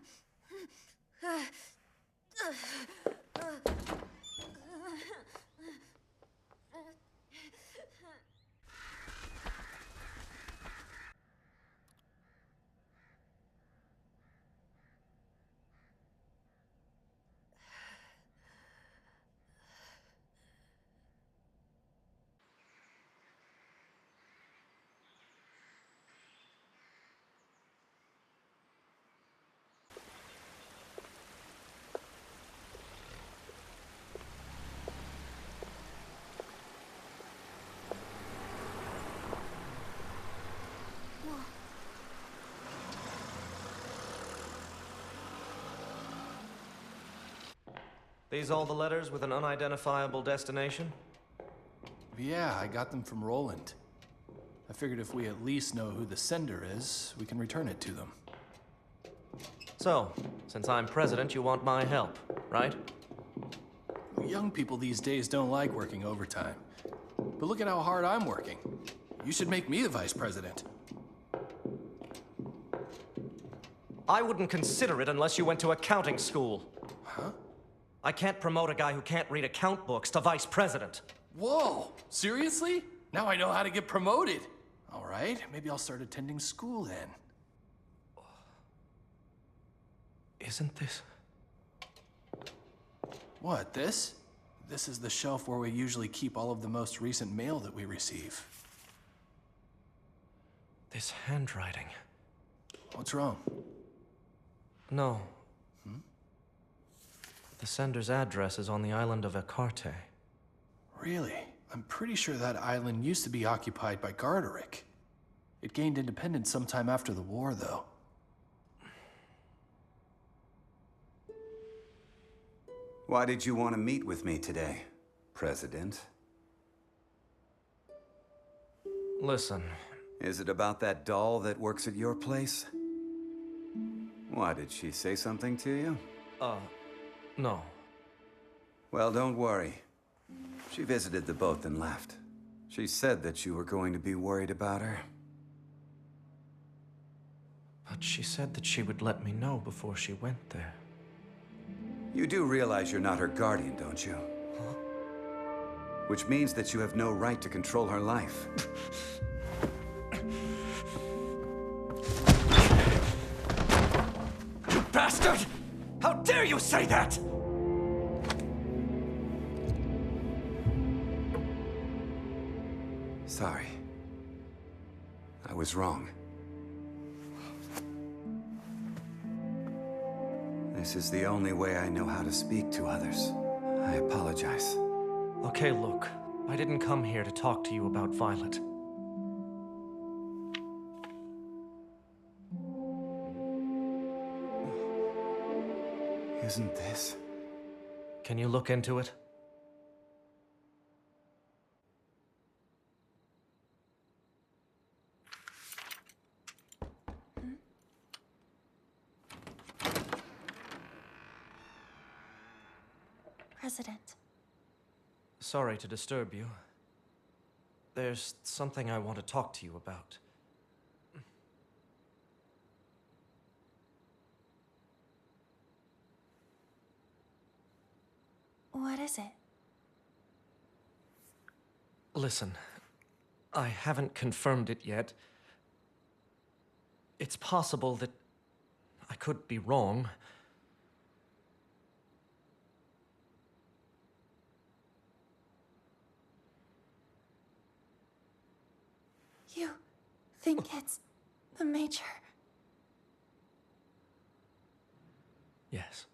These all the letters with an unidentifiable destination? Yeah, I got them from Roland. I figured if we at least know who the sender is, we can return it to them. So, since I'm president, you want my help, right? Young people these days don't like working overtime. But look at how hard I'm working. You should make me the vice president. I wouldn't consider it unless you went to accounting school. Huh? I can't promote a guy who can't read account books to vice president. Whoa! Seriously? Now I know how to get promoted. All right, maybe I'll start attending school then. Isn't this? What, this? This is the shelf where we usually keep all of the most recent mail that we receive. This handwriting. What's wrong? No. The sender's address is on the island of Ecarte. Really? I'm pretty sure that island used to be occupied by Garderick. It gained independence sometime after the war, though. Why did you want to meet with me today, President? Listen. Is it about that doll that works at your place? Why, did she say something to you? No. Well, don't worry. She visited the boat and left. She said that you were going to be worried about her. But she said that she would let me know before she went there. You do realize you're not her guardian, don't you? Huh? Which means that you have no right to control her life. You bastard! How dare you say that? Sorry. I was wrong. This is the only way I know how to speak to others. I apologize. Okay, look. I didn't come here to talk to you about Violet. Isn't this? Can you look into it? President. Sorry to disturb you. There's something I want to talk to you about. What is it? Listen, I haven't confirmed it yet. It's possible that I could be wrong. You think it's the Major? Yes.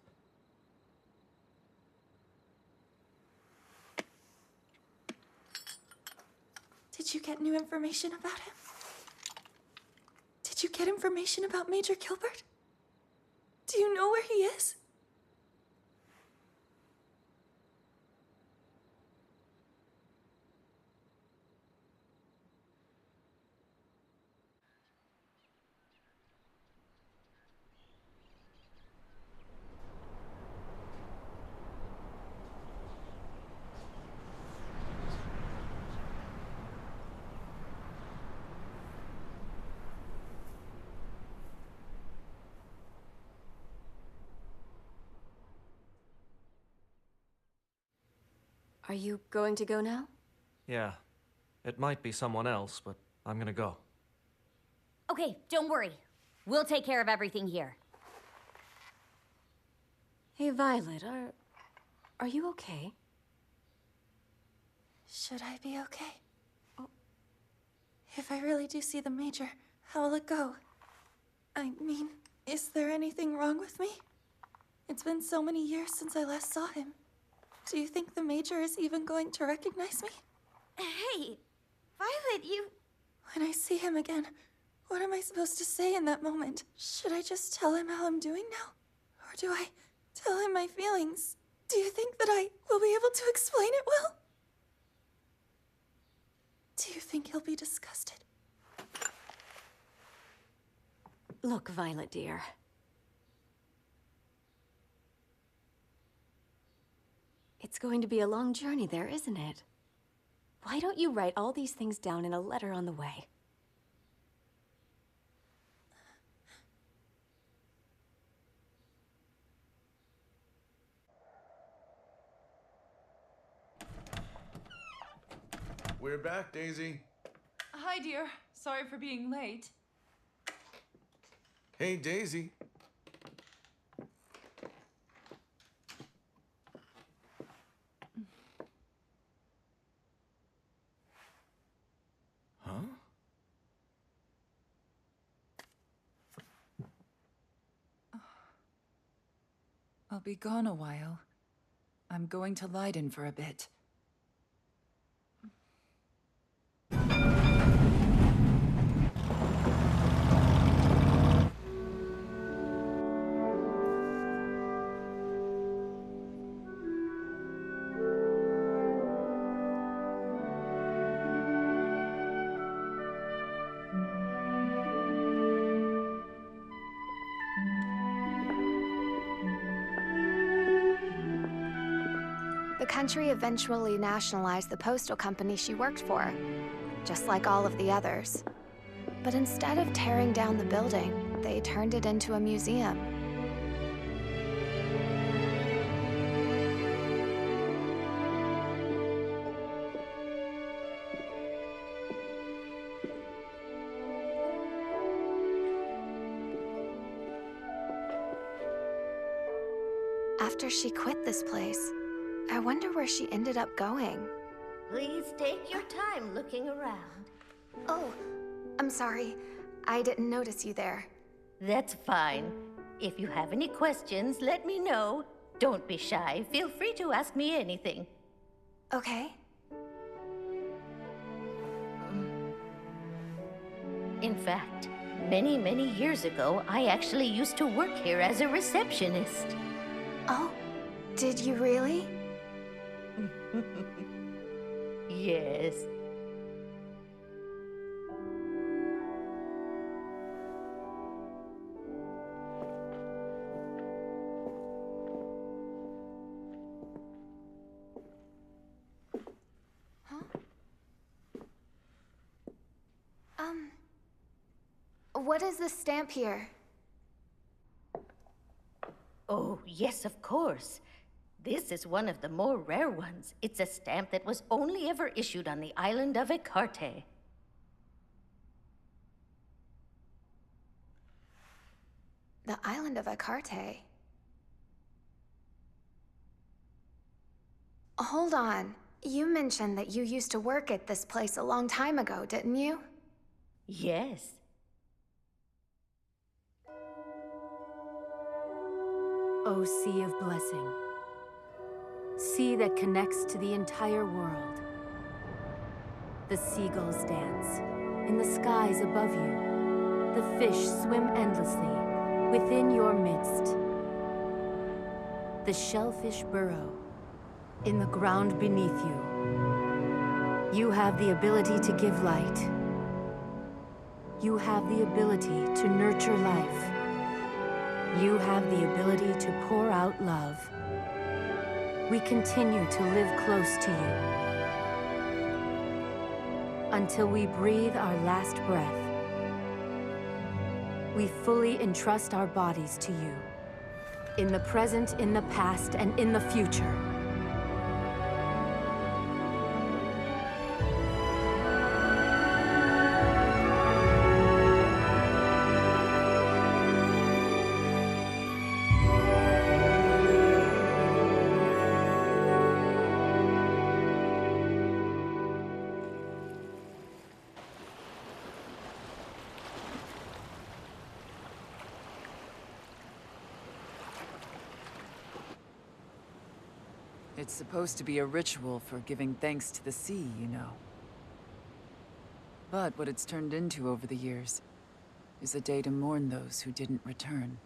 Did you get new information about him? Did you get information about Major Gilbert? Do you know where he is? Are you going to go now? Yeah. It might be someone else, but I'm gonna go. Okay, don't worry. We'll take care of everything here. Hey, Violet, are you okay? Should I be okay? If I really do see the Major, how will it go? I mean, is there anything wrong with me? It's been so many years since I last saw him. Do you think the Major is even going to recognize me? Hey, Violet, you... When I see him again, what am I supposed to say in that moment? Should I just tell him how I'm doing now? Or do I tell him my feelings? Do you think that I will be able to explain it well? Do you think he'll be disgusted? Look, Violet, dear. It's going to be a long journey there, isn't it? Why don't you write all these things down in a letter on the way? We're back, Daisy. Hi, dear. Sorry for being late. Hey, Daisy. Huh? I'll be gone a while. I'm going to Leiden for a bit. The country eventually nationalized the postal company she worked for, just like all of the others. But instead of tearing down the building, they turned it into a museum. after she quit this place. I wonder where she ended up going. Please take your time looking around. Oh, I'm sorry. I didn't notice you there. That's fine. If you have any questions, let me know. Don't be shy. Feel free to ask me anything. Okay. In fact, many, many years ago, I actually used to work here as a receptionist. Oh, did you really? Yes. What is this stamp here? Oh, yes, of course. This is one of the more rare ones. It's a stamp that was only ever issued on the island of Ecarte. The island of Ecarte? Hold on. You mentioned that you used to work at this place a long time ago, didn't you? Yes. O sea of blessing. Sea that connects to the entire world. The seagulls dance. In the skies above you, the fish swim endlessly within your midst. The shellfish burrow in the ground beneath you. You have the ability to give light. You have the ability to nurture life. You have the ability to pour out love. We continue to live close to you until we breathe our last breath. We fully entrust our bodies to you, in the present, in the past, and in the future. It's supposed to be a ritual for giving thanks to the sea, you know. But what it's turned into over the years is a day to mourn those who didn't return.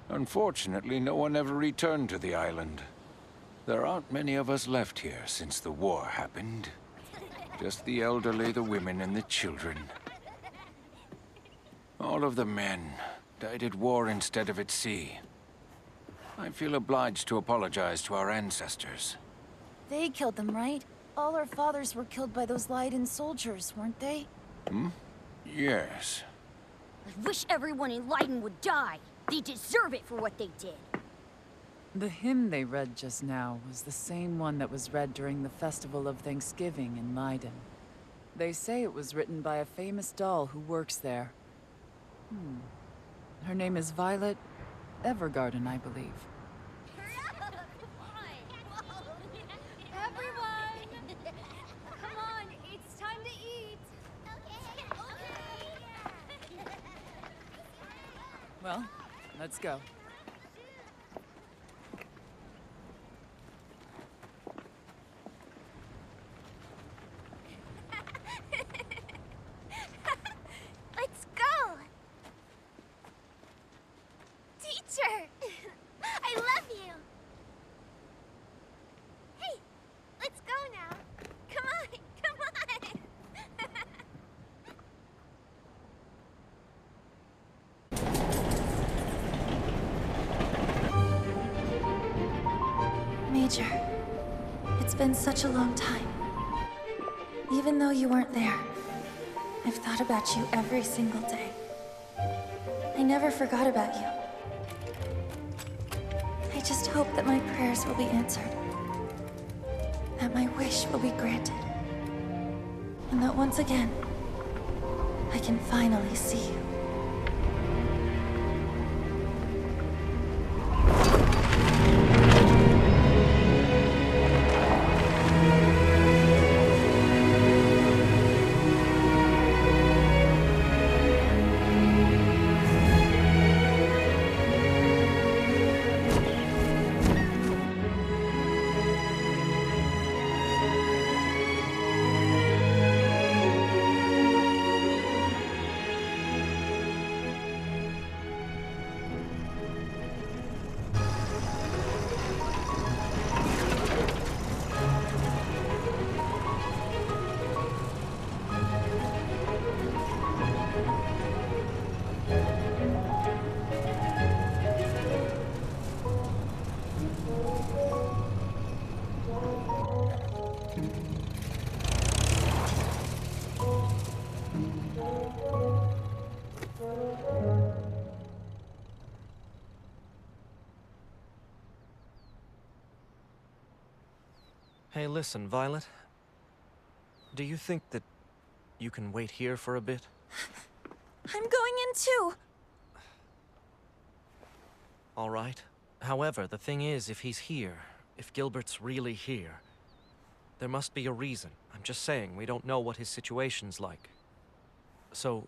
Unfortunately, no one ever returned to the island. There aren't many of us left here since the war happened. Just the elderly, the women, and the children. All of the men died at war instead of at sea. I feel obliged to apologize to our ancestors. They killed them, right? All our fathers were killed by those Leiden soldiers, weren't they? Hmm? Yes. I wish everyone in Leiden would die. They deserve it for what they did. The hymn they read just now was the same one that was read during the Festival of Thanksgiving in Leiden. They say it was written by a famous doll who works there. Her name is Violet Evergarden, I believe. Everyone! Come on, it's time to eat! Well, let's go. Let's go! Teacher! I love you! Hey, let's go now. Come on, come on! Major, it's been such a long time. Even though you weren't there, I've thought about you every single day. I never forgot about you. I just hope that my prayers will be answered. That my wish will be granted. And that once again, I can finally see you. Hey, listen, Violet. Do you think that you can wait here for a bit? I'm going in too. All right. However, the thing is, if he's here, if Gilbert's really here, there must be a reason. I'm just saying, we don't know what his situation's like. So...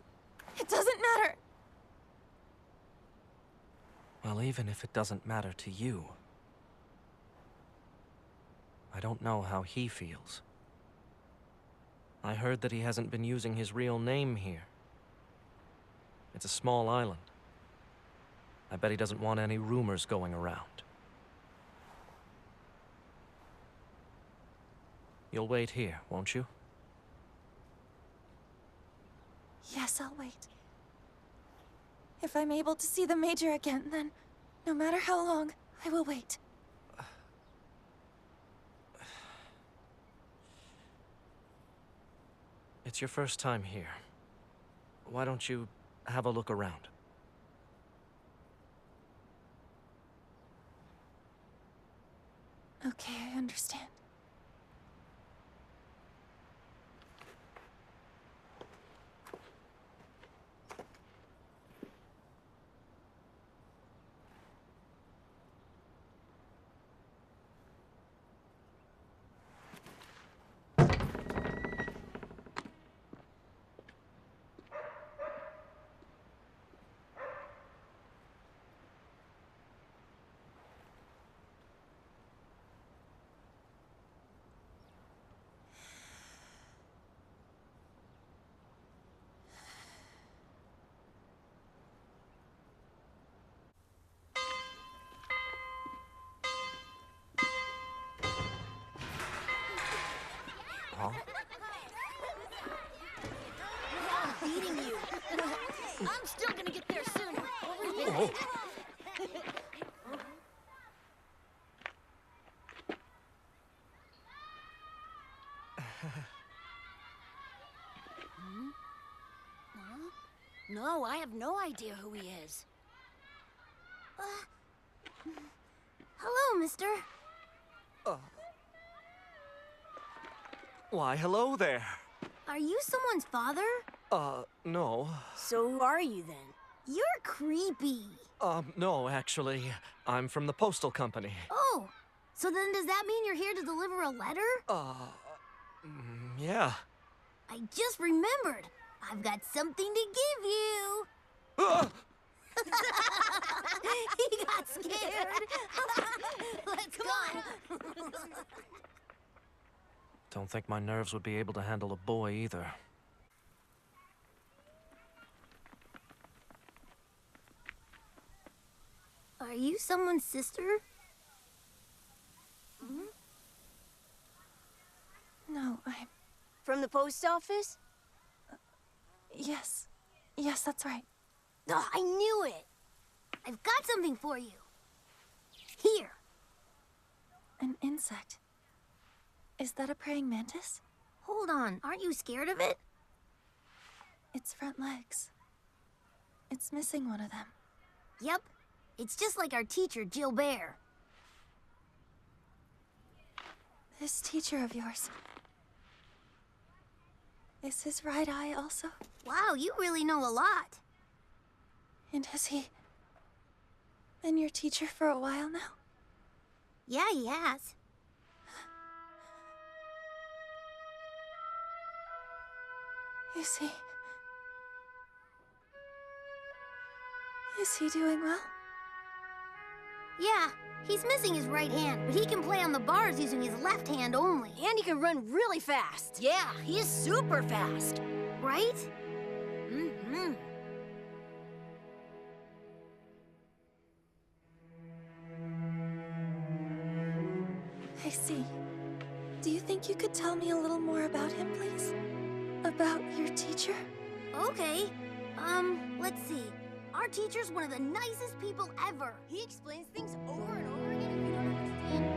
It doesn't matter. Well, even if it doesn't matter to you, I don't know how he feels. I heard that he hasn't been using his real name here. It's a small island. I bet he doesn't want any rumors going around. You'll wait here, won't you? Yes, I'll wait. If I'm able to see the Major again, then no matter how long, I will wait. It's your first time here. Why don't you have a look around? Okay, I understand. Huh? I'm beating you. I'm still gonna get there sooner. Over here. Whoa. Huh? No, I have no idea who he is. Hello, mister. Why, hello there. Are you someone's father? No. So who are you then? You're creepy. No, actually, I'm from the postal company. Oh, so then does that mean you're here to deliver a letter? Yeah. I just remembered. I've got something to give you. He got scared. Let's go. Don't think my nerves would be able to handle a boy either. Are you someone's sister? No, I'm... From the post office? Yes. Yes, that's right. Oh, I knew it. I've got something for you. Here. An insect. Is that a praying mantis? Hold on, aren't you scared of it? Its front legs. It's missing one of them. Yep. It's just like our teacher, Gilbert. This teacher of yours. Is his right eye also? Wow, you really know a lot. And has he been your teacher for a while now? Yeah, he has. Is he doing well? Yeah, he's missing his right hand, but he can play on the bars using his left hand only. And he can run really fast. Yeah, he's super fast. Right? Mm-hmm. I see. Do you think you could tell me a little more about him, please? About your teacher? Okay. Let's see. Our teacher's one of the nicest people ever. He explains things over and over again if you don't understand.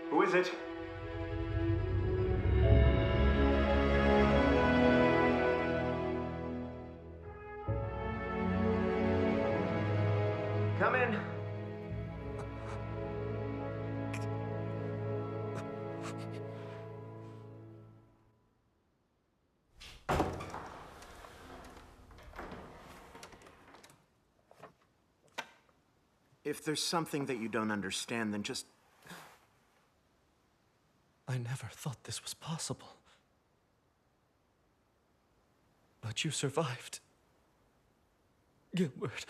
Who is it? Come in. If there's something that you don't understand, then just... I never thought this was possible. But you survived. Gilbert.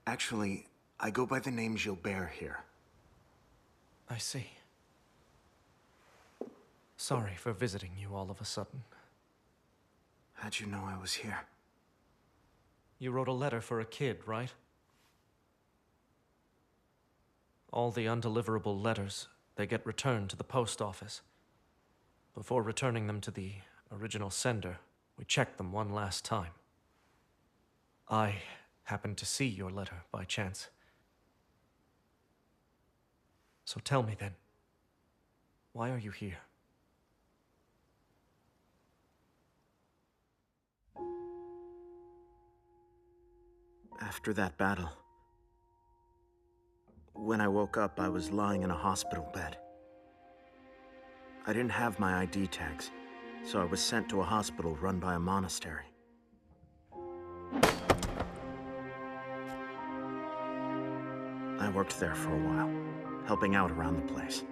Actually, I go by the name Gilbert here. I see. Sorry for visiting you all of a sudden. How'd you know I was here? You wrote a letter for a kid, right? All the undeliverable letters, they get returned to the post office. Before returning them to the original sender, we check them one last time. I happened to see your letter by chance. So tell me then, why are you here? After that battle, when I woke up, I was lying in a hospital bed. I didn't have my ID tags, so I was sent to a hospital run by a monastery. I worked there for a while, helping out around the place.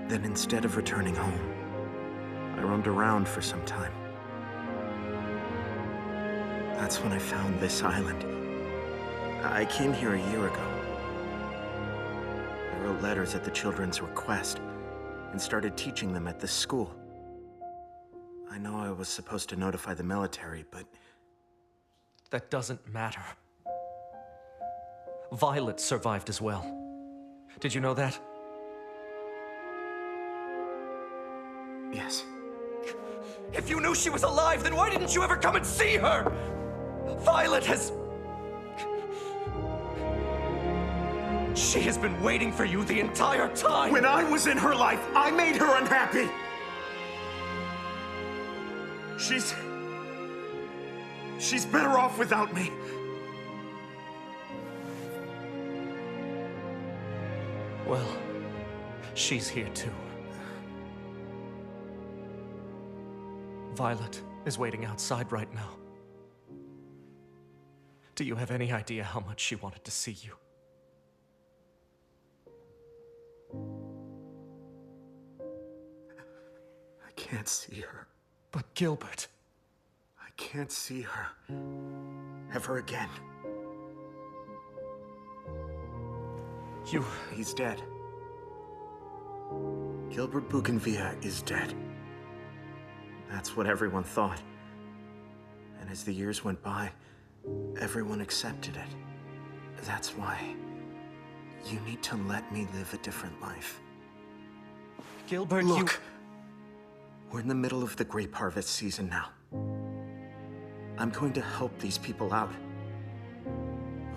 Then instead of returning home, I roamed around for some time. That's when I found this island. I came here a year ago. I wrote letters at the children's request and started teaching them at this school. I know I was supposed to notify the military, but... That doesn't matter. Violet survived as well. Did you know that? Yes. If you knew she was alive, then why didn't you ever come and see her? Violet has... She has been waiting for you the entire time! When I was in her life, I made her unhappy! She's better off without me. Well, she's here too. Violet is waiting outside right now. Do you have any idea how much she wanted to see you? I can't see her. But Gilbert... I can't see her ever again. He's dead. Gilbert Bougainvillea is dead. That's what everyone thought. And as the years went by, everyone accepted it. That's why you need to let me live a different life. Gilbert, Look, we're in the middle of the grape harvest season now. I'm going to help these people out.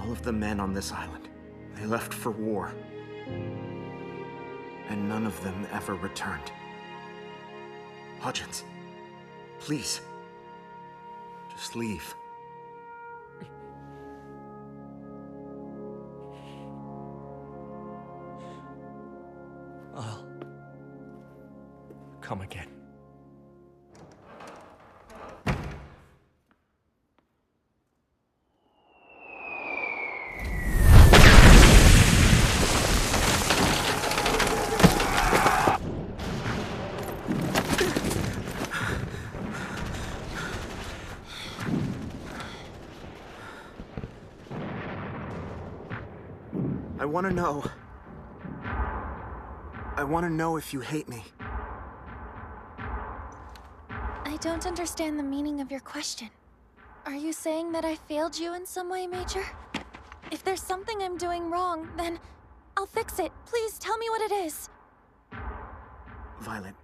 All of the men on this island, they left for war. And none of them ever returned. Hodgins, please, just leave. I'll come again. I want to know if you hate me. I don't understand the meaning of your question. Are you saying that I failed you in some way, Major? If there's something I'm doing wrong, then I'll fix it. Please tell me what it is. Violet,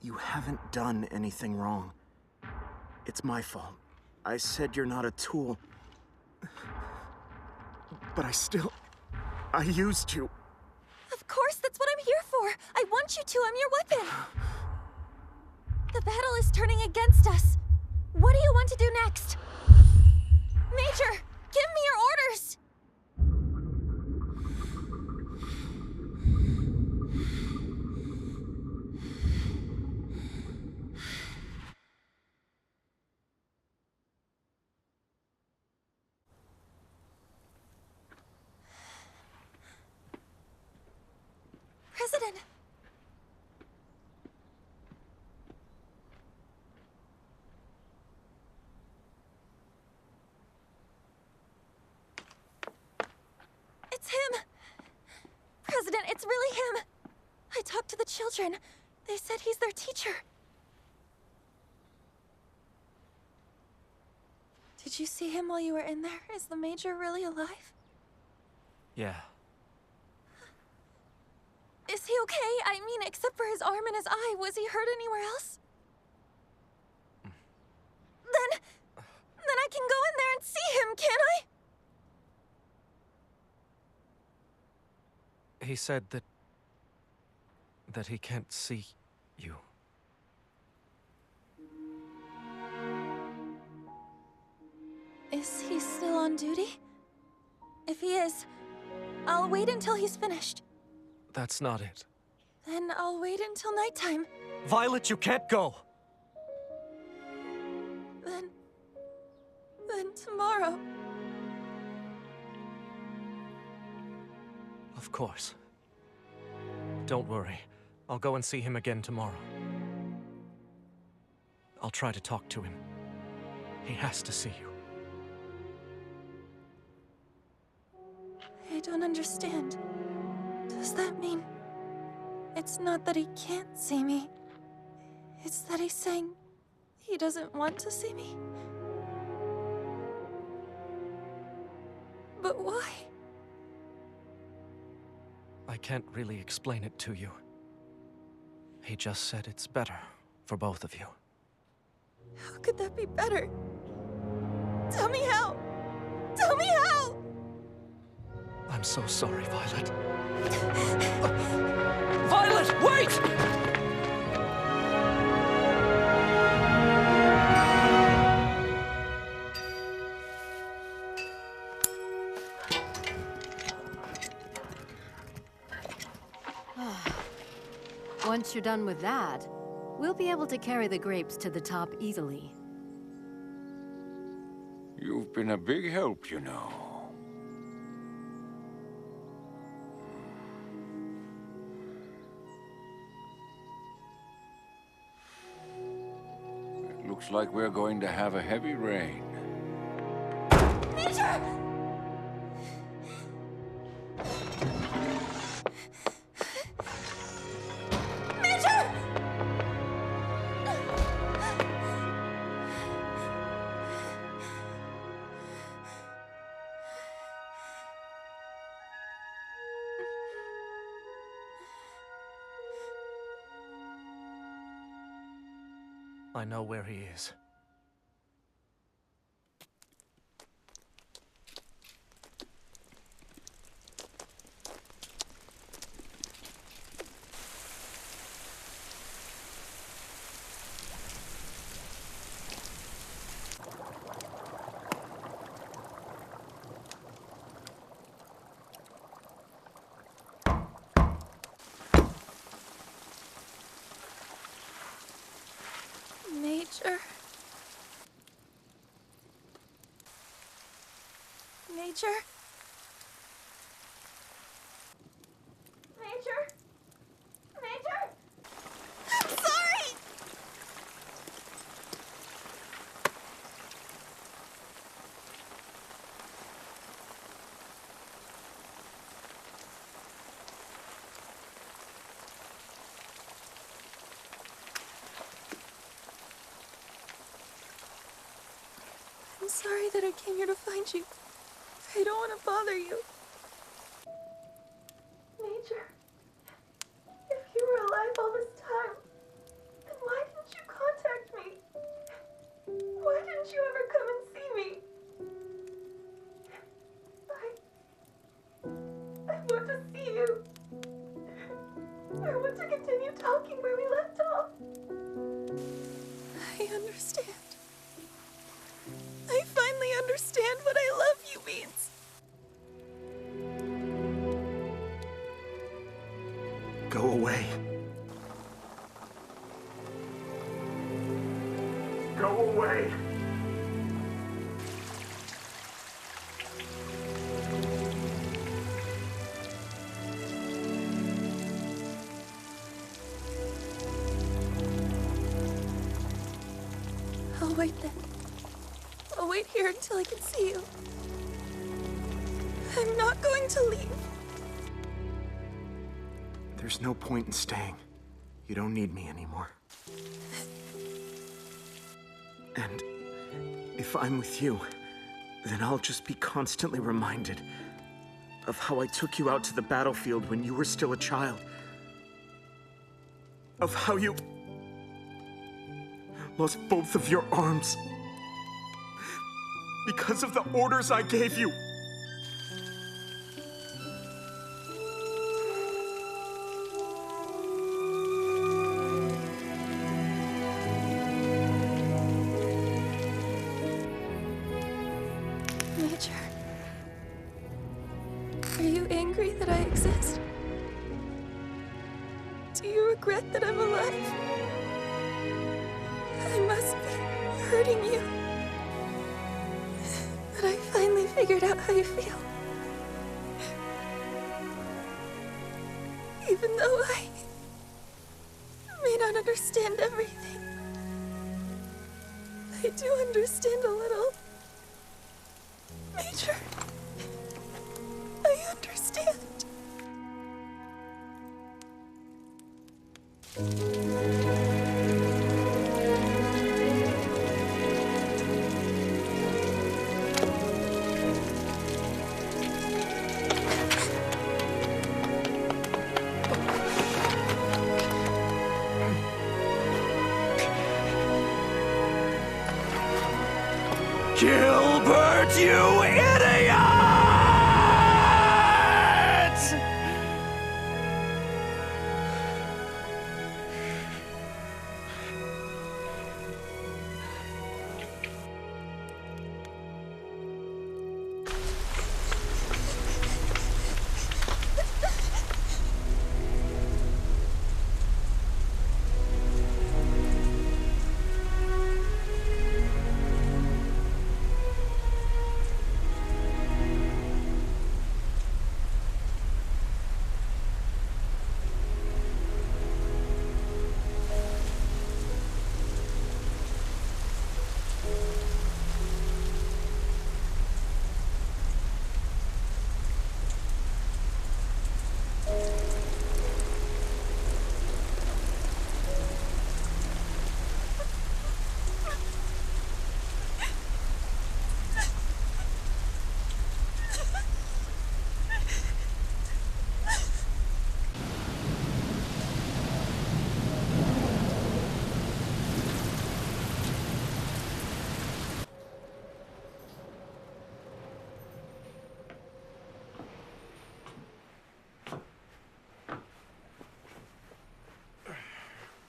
You haven't done anything wrong. It's my fault. I said you're not a tool. But I used you. Of course, that's what I'm here for. I want you to. I'm your weapon. The battle is turning against us. What do you want to do next? Major, give me your orders! President! It's him! President, it's really him! I talked to the children. They said he's their teacher. Did you see him while you were in there? Is the Major really alive? Yeah. Is he okay? I mean, except for his arm and his eye, was he hurt anywhere else? Then I can go in there and see him, can I? He said that he can't see you. Is he still on duty? If he is, I'll wait until he's finished. That's not it. Then I'll wait until nighttime. Violet, you can't go! Then tomorrow. Of course. Don't worry. I'll go and see him again tomorrow. I'll try to talk to him. He has to see you. I don't understand. Does that mean it's not that he can't see me? It's that he's saying he doesn't want to see me? But why? I can't really explain it to you. He just said it's better for both of you. How could that be better? Tell me how! Tell me how! I'm so sorry, Violet. Violet, wait! Once you're done with that, we'll be able to carry the grapes to the top easily. You've been a big help, you know. It looks like we're going to have a heavy rain. Major! I know where he is. Major? Major? Major? Major? I'm sorry! I'm sorry that I came here to find you. I don't want to bother you. Major, if you were alive all this time, then I want to continue talking where we left off. I understand. I finally understand what I love you means. Go away. Go away. I'll wait then. I'll wait here until I can see you. I'm not going to leave. There's no point in staying. You don't need me anymore. And if I'm with you, then I'll just be constantly reminded of how I took you out to the battlefield when you were still a child. Of how you lost both of your arms because of the orders I gave you. Major, are you angry that I exist? Do you regret that I'm alive? I must be hurting you. But I finally figured out how you feel. Even though I may not understand everything, I do understand a little. Major, I understand. Gilbert, you idiot!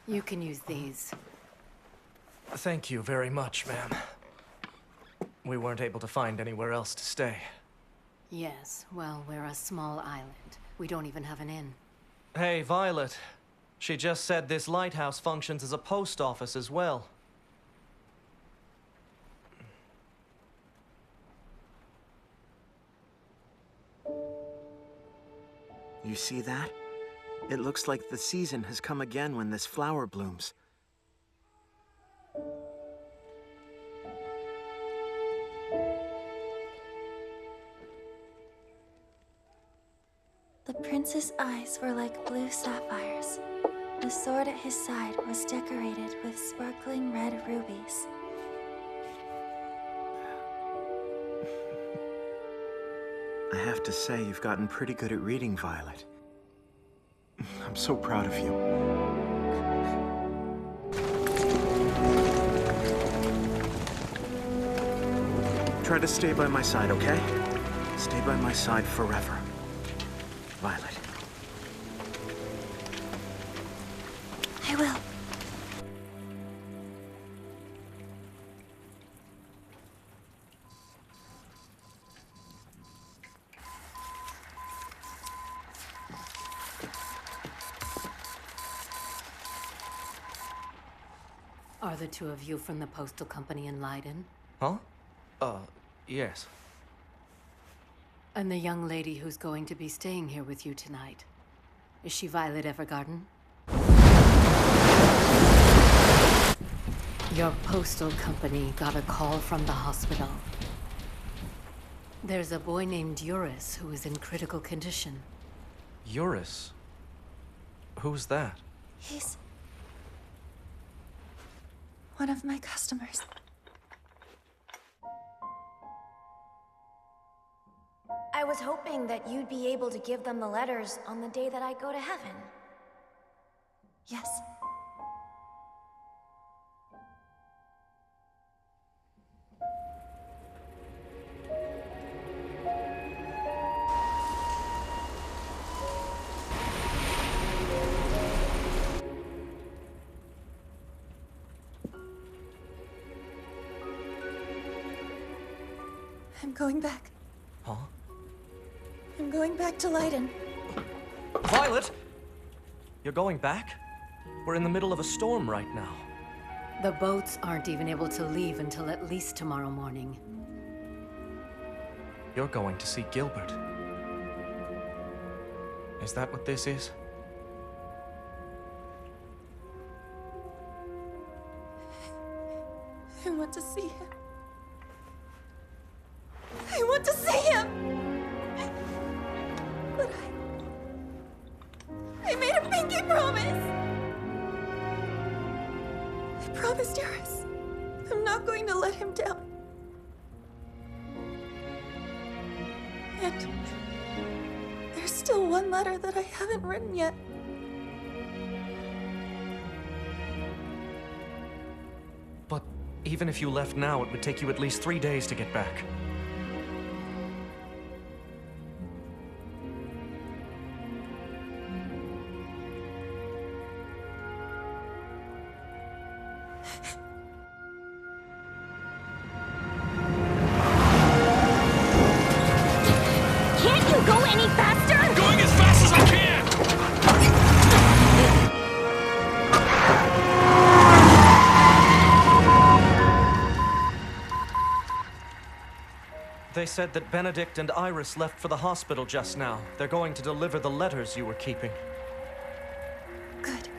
You can use these. Thank you very much, ma'am. We weren't able to find anywhere else to stay. Yes, well, we're a small island. We don't even have an inn. Hey, Violet. She just said this lighthouse functions as a post office as well. You see that? It looks like the season has come again when this flower blooms. The prince's eyes were like blue sapphires. The sword at his side was decorated with sparkling red rubies. I have to say, you've gotten pretty good at reading, Violet. I'm so proud of you. Try to stay by my side, okay? Stay by my side forever. Violet. I will. Are the two of you from the postal company in Leiden? Huh? Yes. And the young lady who's going to be staying here with you tonight, is she Violet Evergarden? Your postal company got a call from the hospital. There's a boy named Eurus who is in critical condition. Eurus? Who's that? He's one of my customers. I was hoping that you'd be able to give them the letters on the day that I go to heaven. Yes. I'm going back. Huh? I'm going back to Leiden. Violet! You're going back? We're in the middle of a storm right now. The boats aren't even able to leave until at least tomorrow morning. You're going to see Gilbert. Is that what this is? I want to see him. I want to see him! But I made a pinky promise! I promised Eurus. I'm not going to let him down. And there's still one letter that I haven't written yet. But even if you left now, it would take you at least 3 days to get back. Can't you go any faster? I'm going as fast as I can! They said that Benedict and Iris left for the hospital just now. They're going to deliver the letters you were keeping. Good.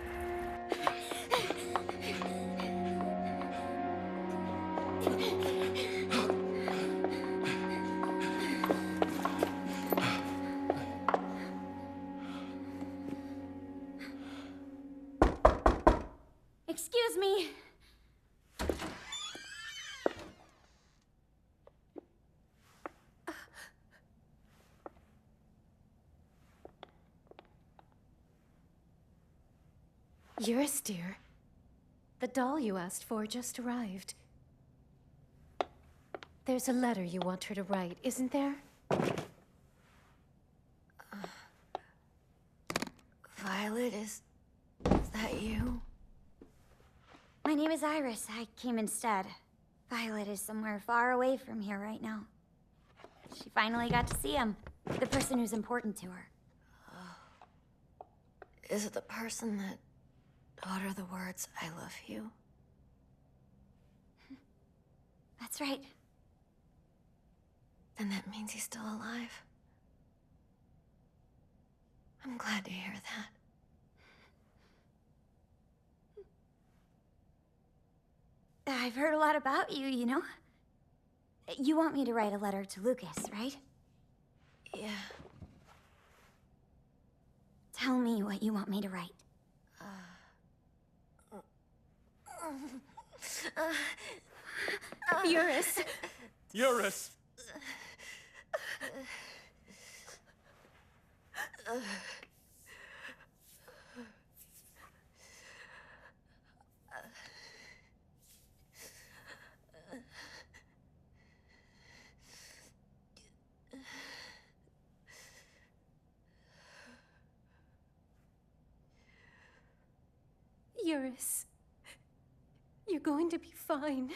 Excuse me. Eurus, dear. The doll you asked for just arrived. There's a letter you want her to write, isn't there? Violet, is that you? My name is Iris. I came instead. Violet is somewhere far away from here right now. She finally got to see him. The person who's important to her. Is it the person that taught her the words, I love you? That's right. And that means he's still alive. I'm glad to hear that. I've heard a lot about you, you know? You want me to write a letter to Lucas, right? Yeah. Tell me what you want me to write. Eurus! Eurus! Eurus, you're going to be fine.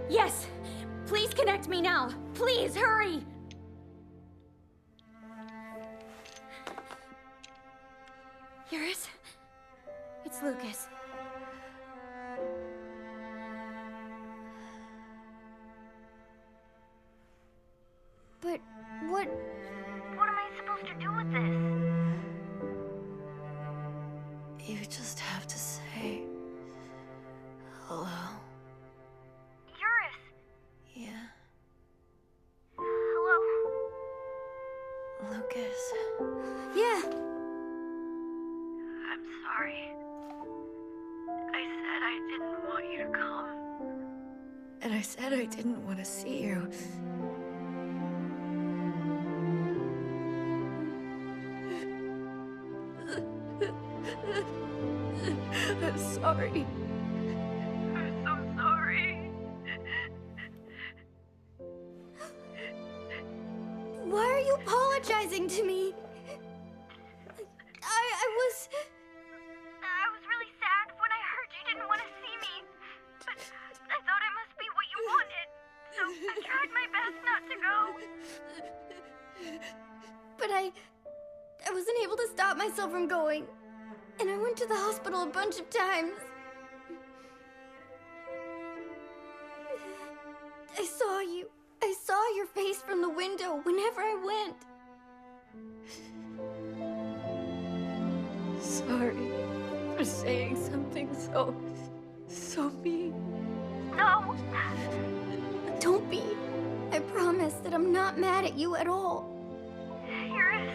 Yes! Please connect me now! Please, hurry! Eurus? It's Lucas. But what... What am I supposed to do with this? You just have to say hello. Eurus! Yeah, Hello? Lucas. Yeah. I'm sorry. I said I didn't want you to come. And I said I didn't want to see you. I'm sorry. I'm so sorry. Why are you apologizing to me? I was... I was really sad when I heard you didn't want to see me. But I thought it must be what you wanted. So I tried my best not to go. But I wasn't able to stop myself from going. And I went to the hospital a bunch of times. I saw you. I saw your face from the window whenever I went. Sorry for saying something so mean. No! Don't be. I promise that I'm not mad at you at all. Eurus.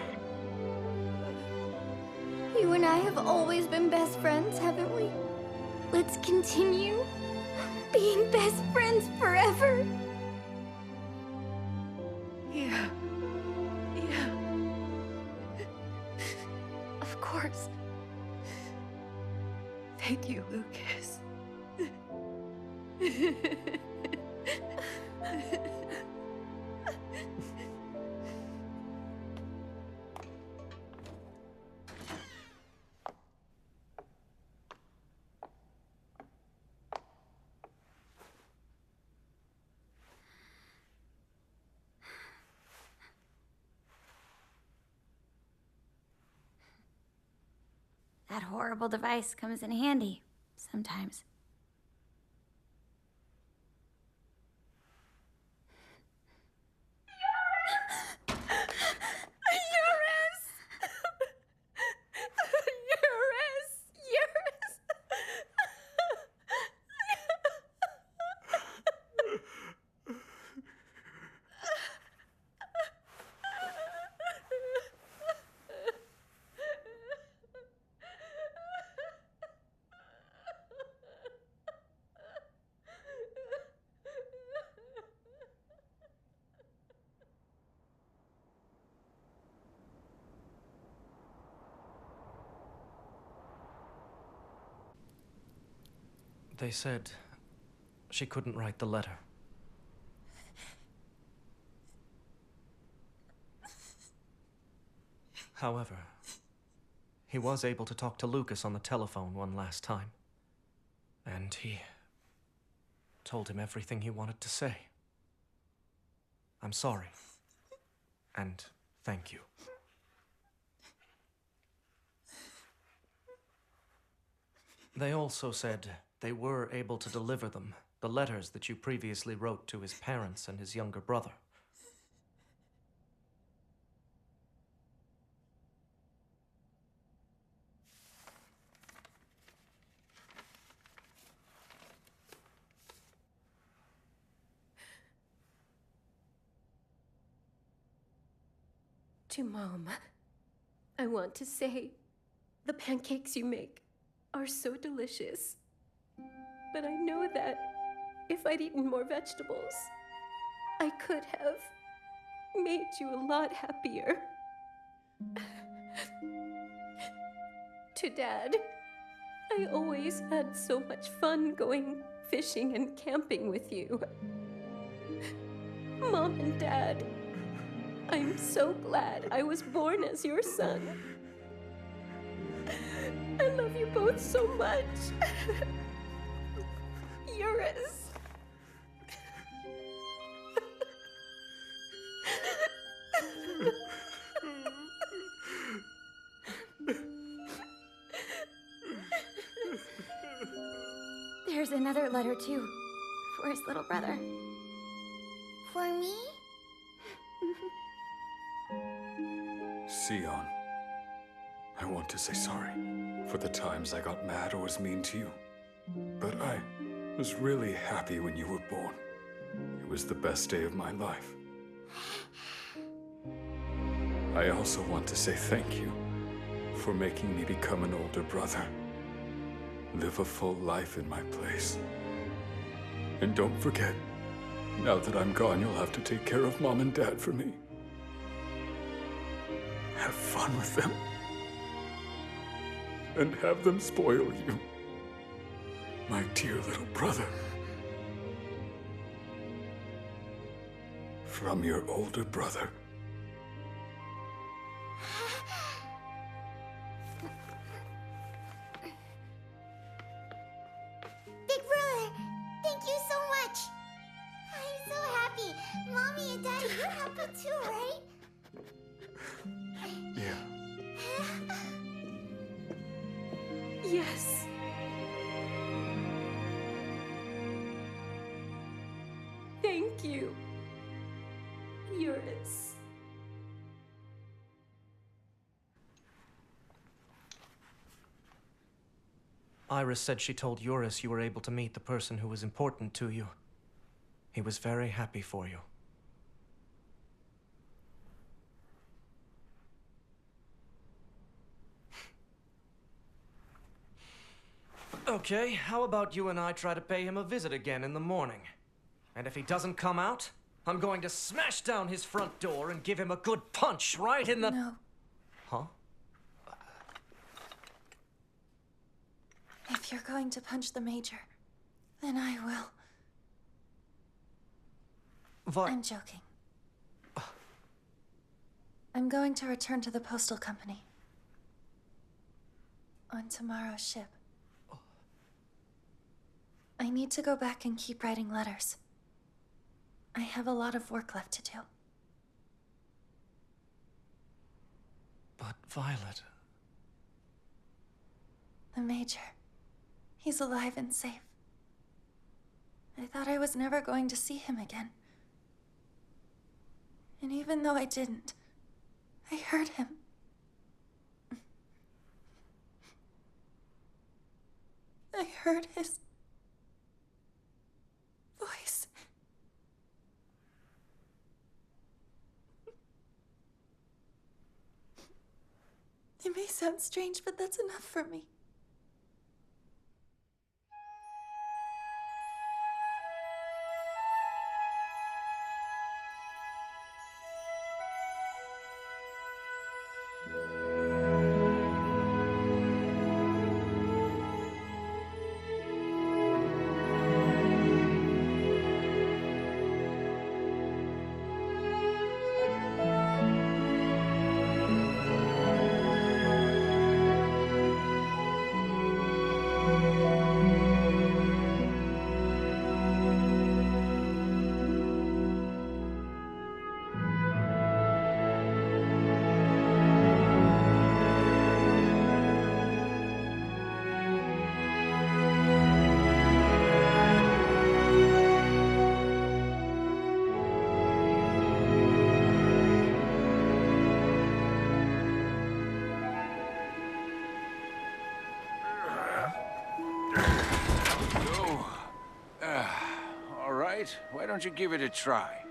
You and I have always been best friends, haven't we? Let's continue being best friends forever. Yeah. Yeah. Of course. Thank you, Lucas. That horrible device comes in handy sometimes. They said she couldn't write the letter. However, he was able to talk to Lucas on the telephone one last time. And he told him everything he wanted to say. I'm sorry. And thank you. They also said they were able to deliver them, the letters that you previously wrote to his parents and his younger brother. To Mom, I want to say the pancakes you make are so delicious. But I know that if I'd eaten more vegetables, I could have made you a lot happier. To Dad, I always had so much fun going fishing and camping with you. Mom and Dad, I'm so glad I was born as your son. I love you both so much. Eurus. There's another letter, too, for his little brother. For me? Sion, I want to say sorry for the times I got mad or was mean to you. But I was really happy when you were born. It was the best day of my life. I also want to say thank you for making me become an older brother. Live a full life in my place. And don't forget, now that I'm gone, you'll have to take care of Mom and Dad for me. Have fun with them. And have them spoil you. My dear little brother. From your older brother. Big brother, thank you so much. I'm so happy. Mommy and Daddy, you're happy too, right? Yeah. Yes. Thank you, Eurus. Iris said she told Eurus you were able to meet the person who was important to you. He was very happy for you. Okay, how about you and I try to pay him a visit again in the morning? And if he doesn't come out, I'm going to smash down his front door and give him a good punch right in the... No. Huh? If you're going to punch the Major, then I will. I'm joking. I'm going to return to the postal company. On tomorrow's ship. I need to go back and keep writing letters. I have a lot of work left to do. But Violet... The Major. He's alive and safe. I thought I was never going to see him again. And even though I didn't, I heard him. I heard his voice. It may sound strange, but that's enough for me. Why don't you give it a try?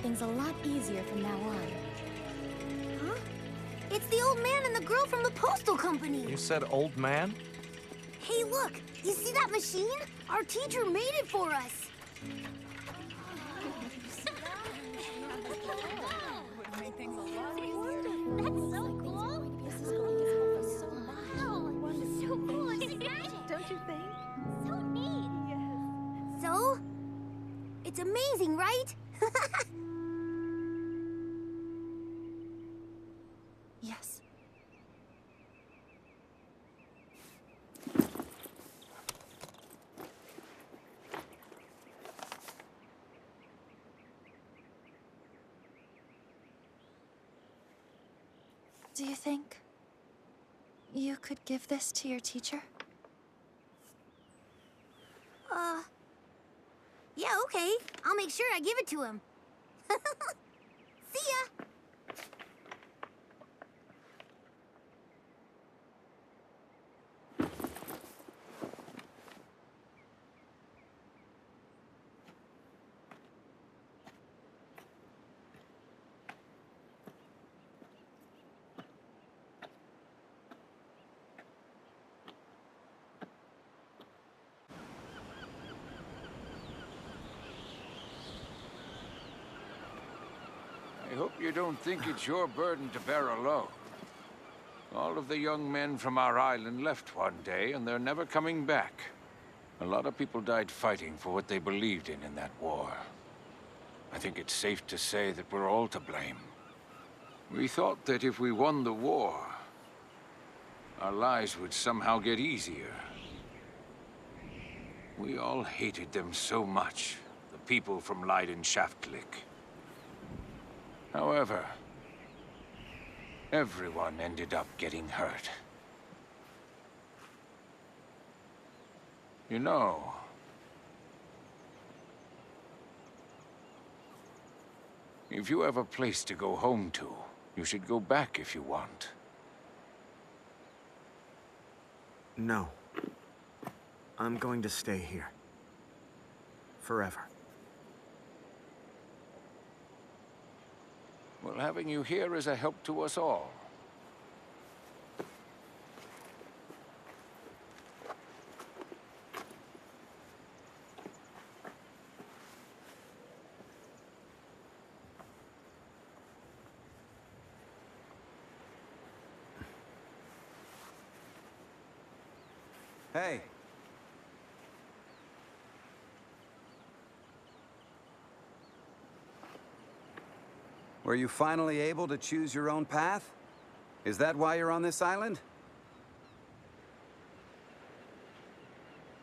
things a lot easier from now on. Huh? It's the old man and the girl from the postal company. You said old man? Hey, look! You see that machine? Our teacher made it for us. That's so cool. Wow, so cool and magic. Don't you think? So neat. So? It's amazing, right? Yes. Do you think you could give this to your teacher? Yeah, okay. I'll make sure I give it to him. See ya! I hope you don't think it's your burden to bear alone. All of the young men from our island left one day, and they're never coming back. A lot of people died fighting for what they believed in that war. I think it's safe to say that we're all to blame. We thought that if we won the war, our lives would somehow get easier. We all hated them so much, the people from Leiden Shaftlik. However, everyone ended up getting hurt. You know, if you have a place to go home to, you should go back if you want. No. I'm going to stay here. Forever. Well, having you here is a help to us all. Hey. Were you finally able to choose your own path? Is that why you're on this island?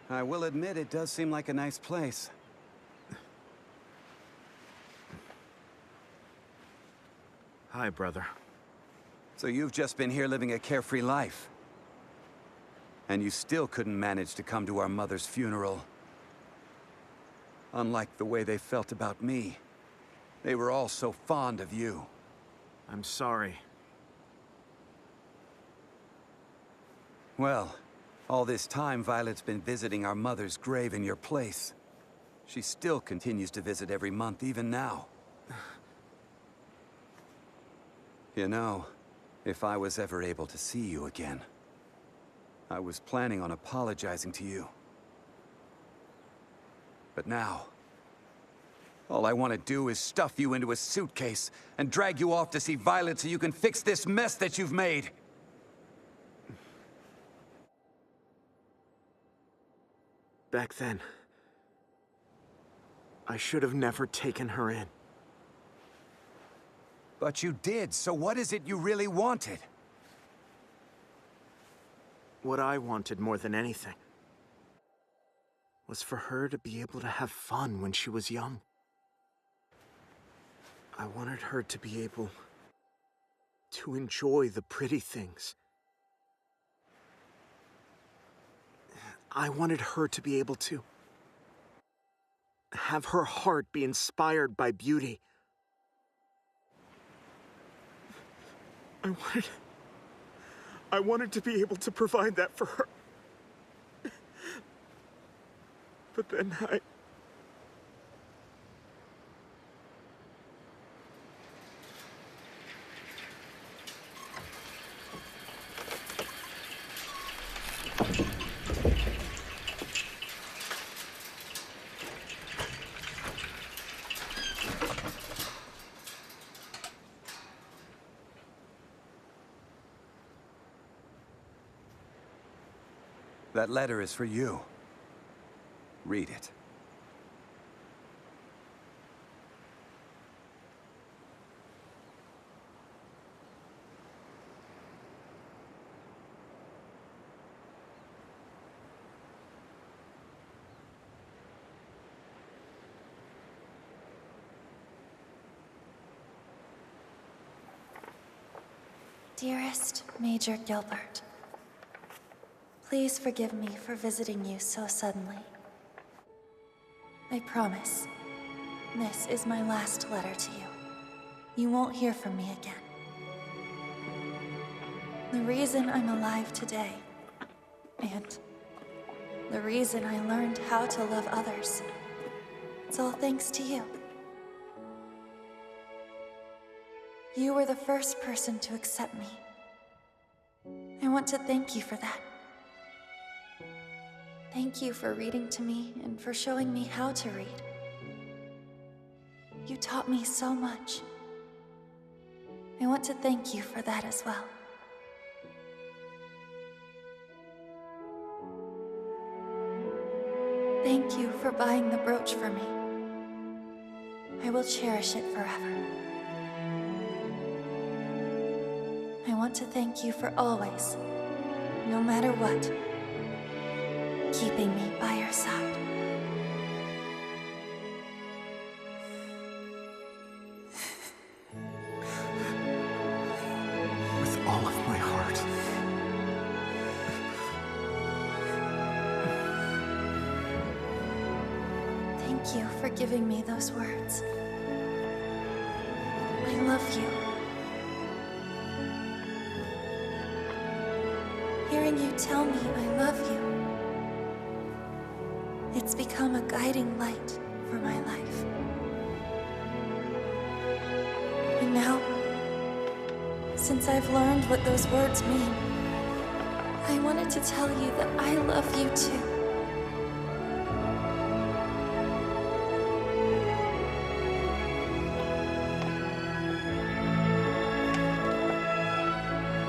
I will admit it does seem like a nice place. Hi, brother. So you've just been here living a carefree life. And you still couldn't manage to come to our mother's funeral. Unlike the way they felt about me. They were all so fond of you. I'm sorry. Well, all this time Violet's been visiting our mother's grave in your place. She still continues to visit every month, even now. You know, if I was ever able to see you again, I was planning on apologizing to you. But now, all I want to do is stuff you into a suitcase and drag you off to see Violet so you can fix this mess that you've made. Back then, I should have never taken her in. But you did, so what is it you really wanted? What I wanted more than anything was for her to be able to have fun when she was young. I wanted her to be able to enjoy the pretty things. I wanted her to be able to have her heart be inspired by beauty. I wanted to be able to provide that for her. But then That letter is for you. Read it. Dearest Major Gilbert, please forgive me for visiting you so suddenly. I promise, this is my last letter to you. You won't hear from me again. The reason I'm alive today, and the reason I learned how to love others, it's all thanks to you. You were the first person to accept me. I want to thank you for that. Thank you for reading to me and for showing me how to read. You taught me so much. I want to thank you for that as well. Thank you for buying the brooch for me. I will cherish it forever. I want to thank you for always, no matter what, keeping me by your side. With all of my heart. Thank you for giving me those words. I love you. Hearing you tell me I love you, it's become a guiding light for my life. And now, since I've learned what those words mean, I wanted to tell you that I love you too.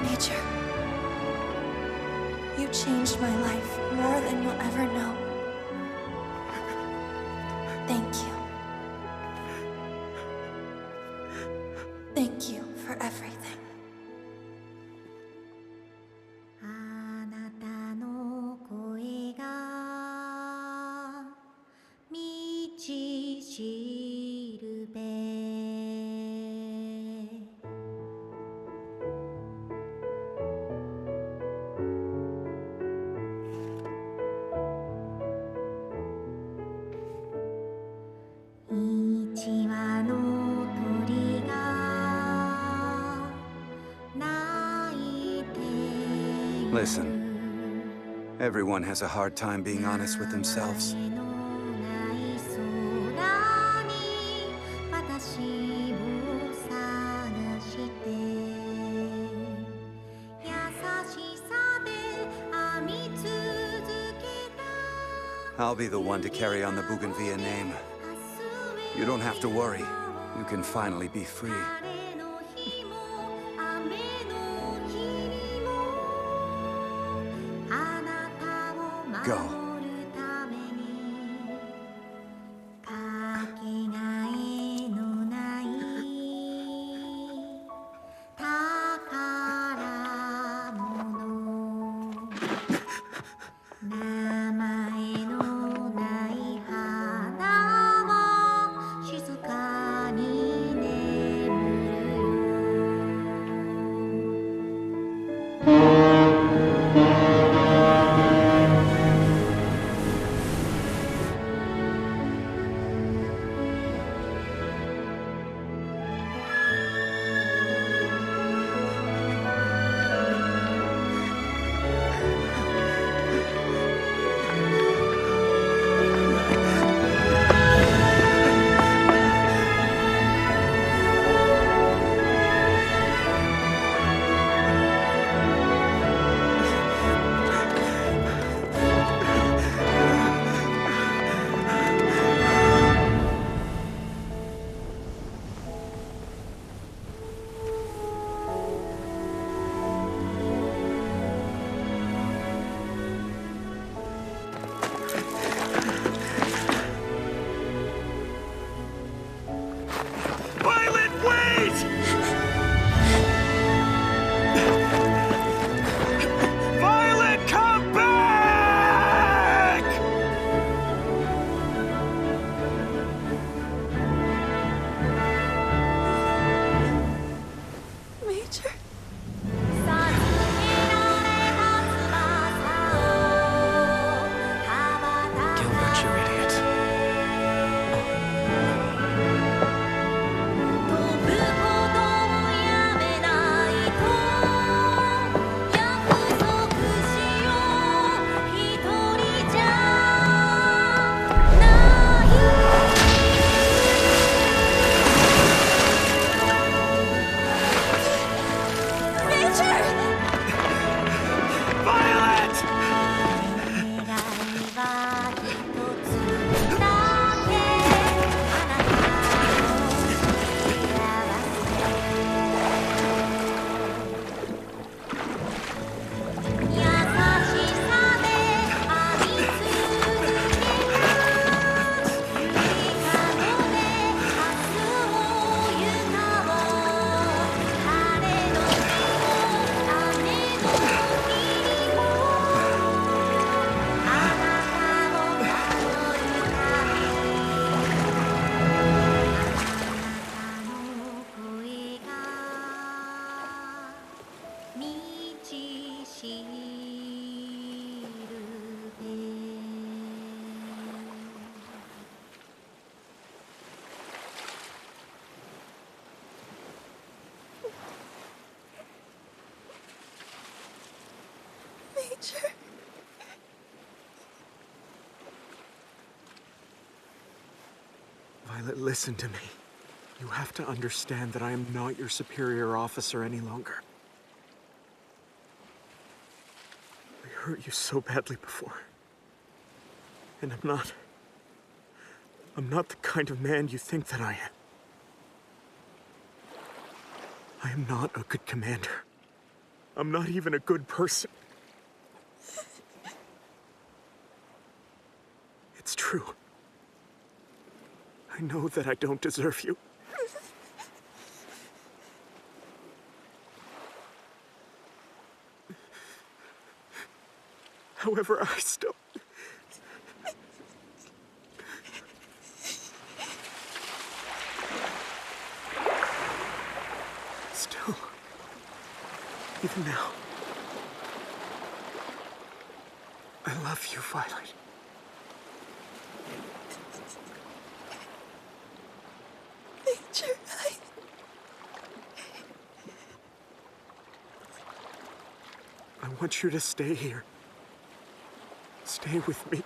Major, you changed my life more than you'll ever know. Thank you. Thank you for everything. あなたの声が道しるべ一羽の鳥が鳴いている Listen. Everyone has a hard time being honest with themselves. ない空に私を探して優しさで編み続けた I'll be the one to carry on the Bougainvillea name. You don't have to worry. You can finally be free. 晴れの日も雨の日にもあなたを守るためにかけがえのない宝物名前のない花は静かに眠るよ Listen to me. You have to understand that I am not your superior officer any longer. I hurt you so badly before. And I'm not the kind of man you think that I am. I am not a good commander. I'm not even a good person. It's true. I know that I don't deserve you. However, I still... Still, even now, I love you, Violet. Major, I want you to stay here. Stay with me.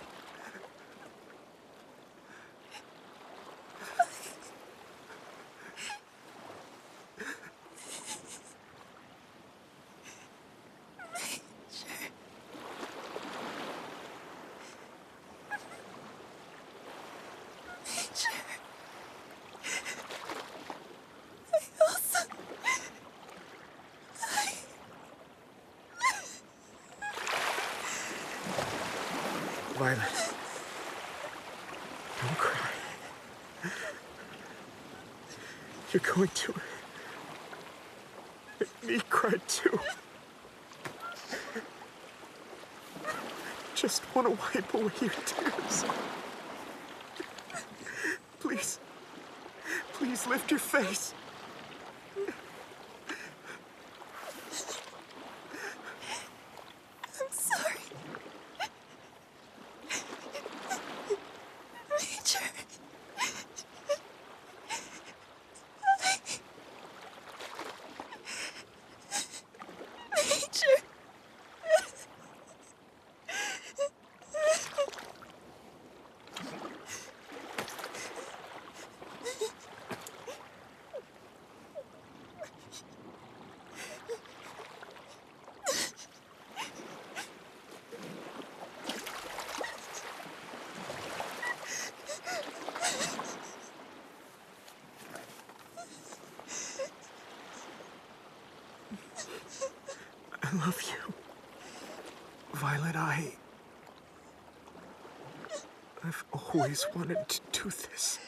Violet, don't cry. You're going to make me cry too. Just want to wipe away your tears. Please, please lift your face. I'm sorry. Major. Major. I love you. Violet, I've always wanted to do this.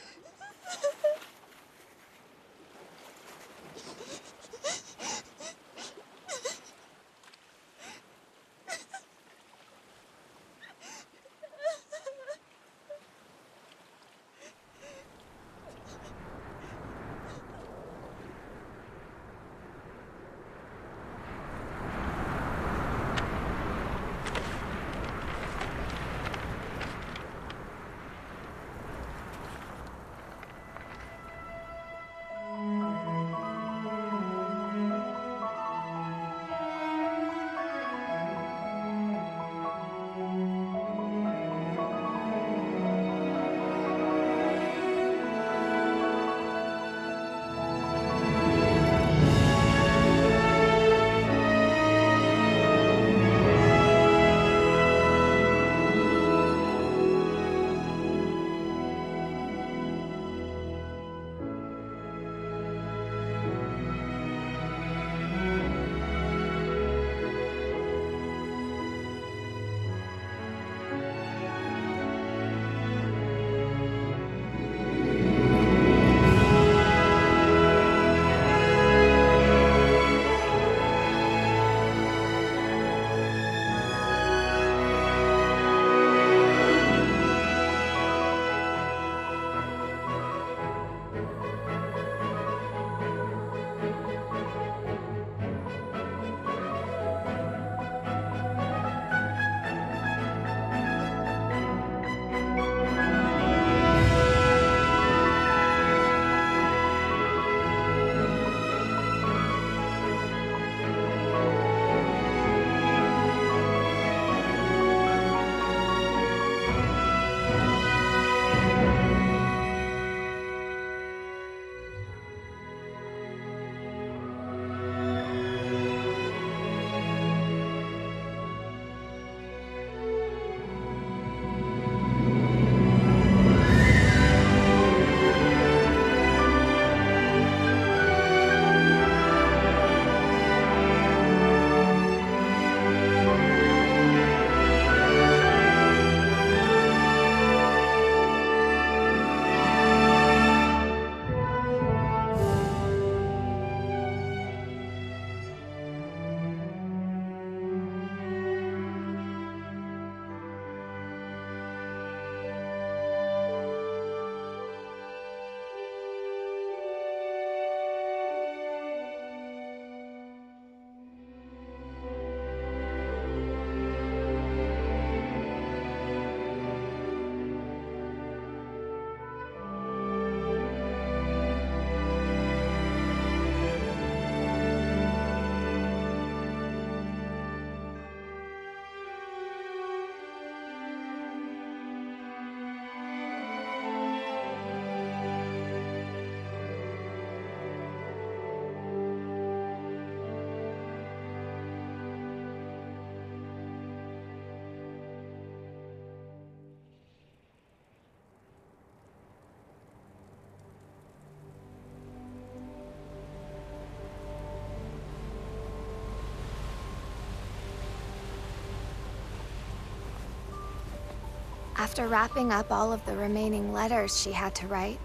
After wrapping up all of the remaining letters she had to write,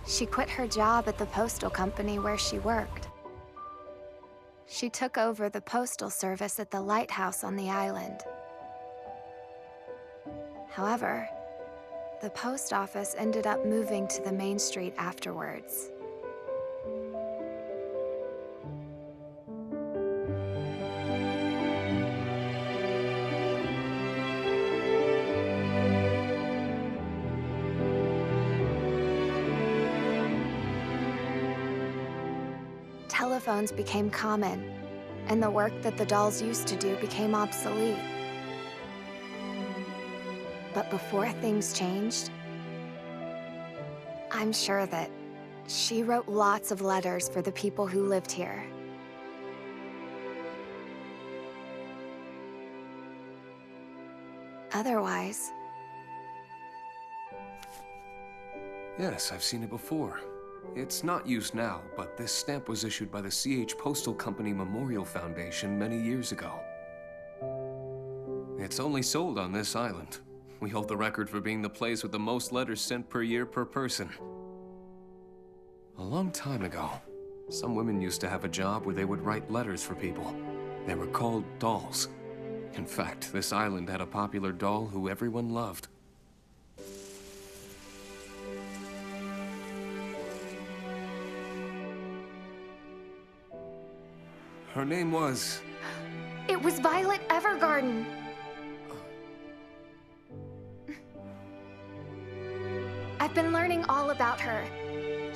she quit her job at the postal company where she worked. She took over the postal service at the lighthouse on the island. However, the post office ended up moving to the main street afterwards. Telephones became common, and the work that the dolls used to do became obsolete. But before things changed, I'm sure that she wrote lots of letters for the people who lived here. Otherwise, Yes, I've seen it before. It's not used now, but this stamp was issued by the CH Postal Company Memorial Foundation many years ago. It's only sold on this island. We hold the record for being the place with the most letters sent per year per person. A long time ago, some women used to have a job where they would write letters for people. They were called dolls. In fact, this island had a popular doll who everyone loved. Her name was... it was Violet Evergarden. I've been learning all about her.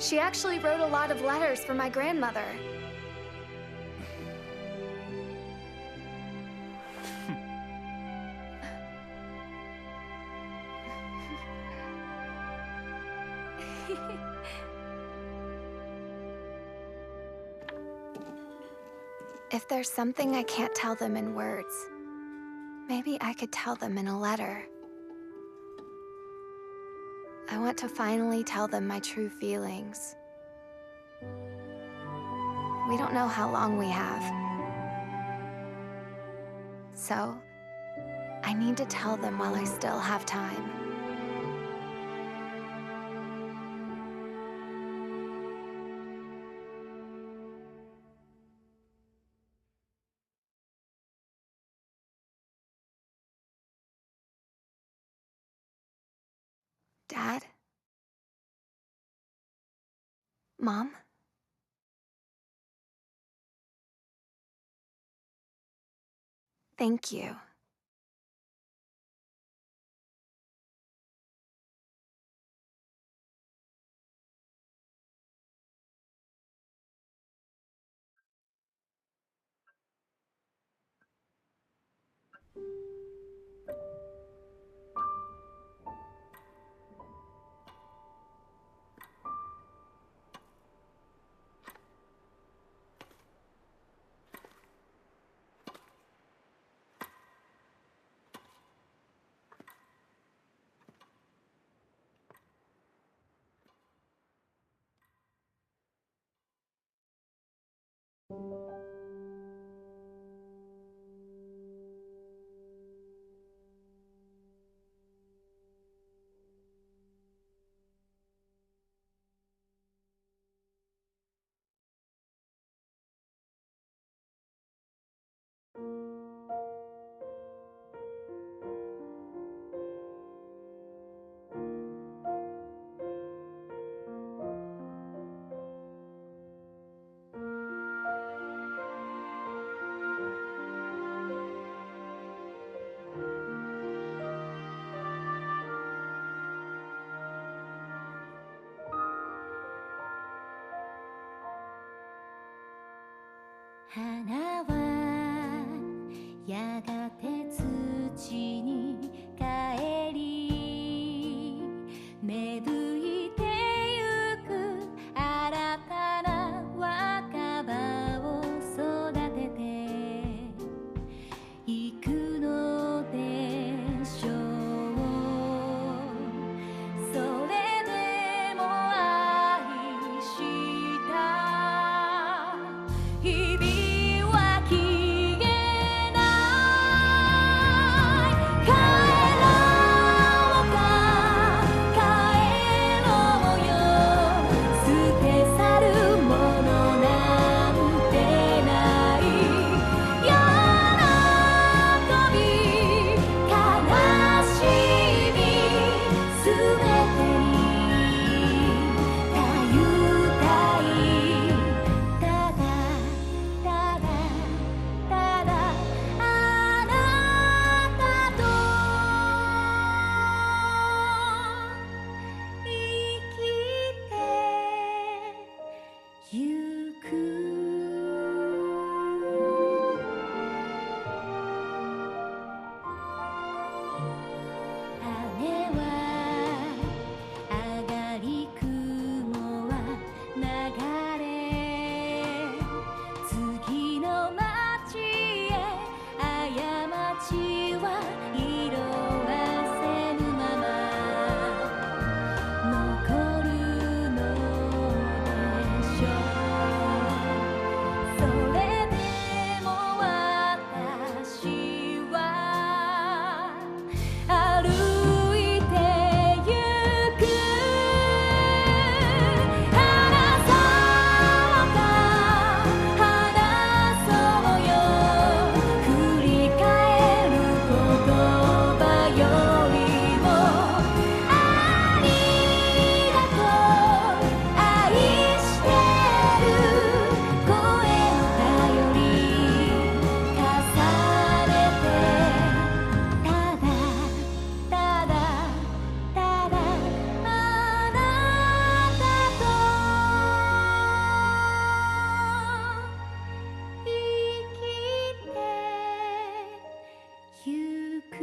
She actually wrote a lot of letters for my grandmother. If there's something I can't tell them in words, maybe I could tell them in a letter. I want to finally tell them my true feelings. We don't know how long we have. So, I need to tell them while I still have time. Dad? Mom? Thank you.花はやがて土に帰り芽吹いてゆく新たな若葉を育てていくのでしょうそれでも愛した日々は消えないゆく羽は上がり雲は流れ次の街へ過ちは色あせぬまま残るのでしょうそれでも私は歩いてゆく話そうか話そうよ振り返る言葉よりもありがとう愛してる声の頼り重ねてただただただあなたと生きてゆく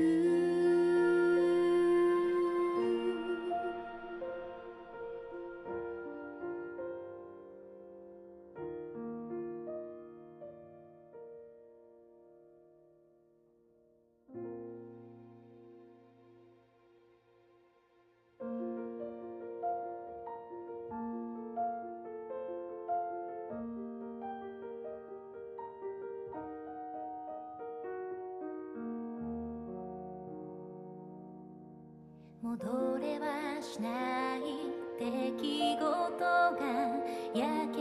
戻れはしない出来事が焼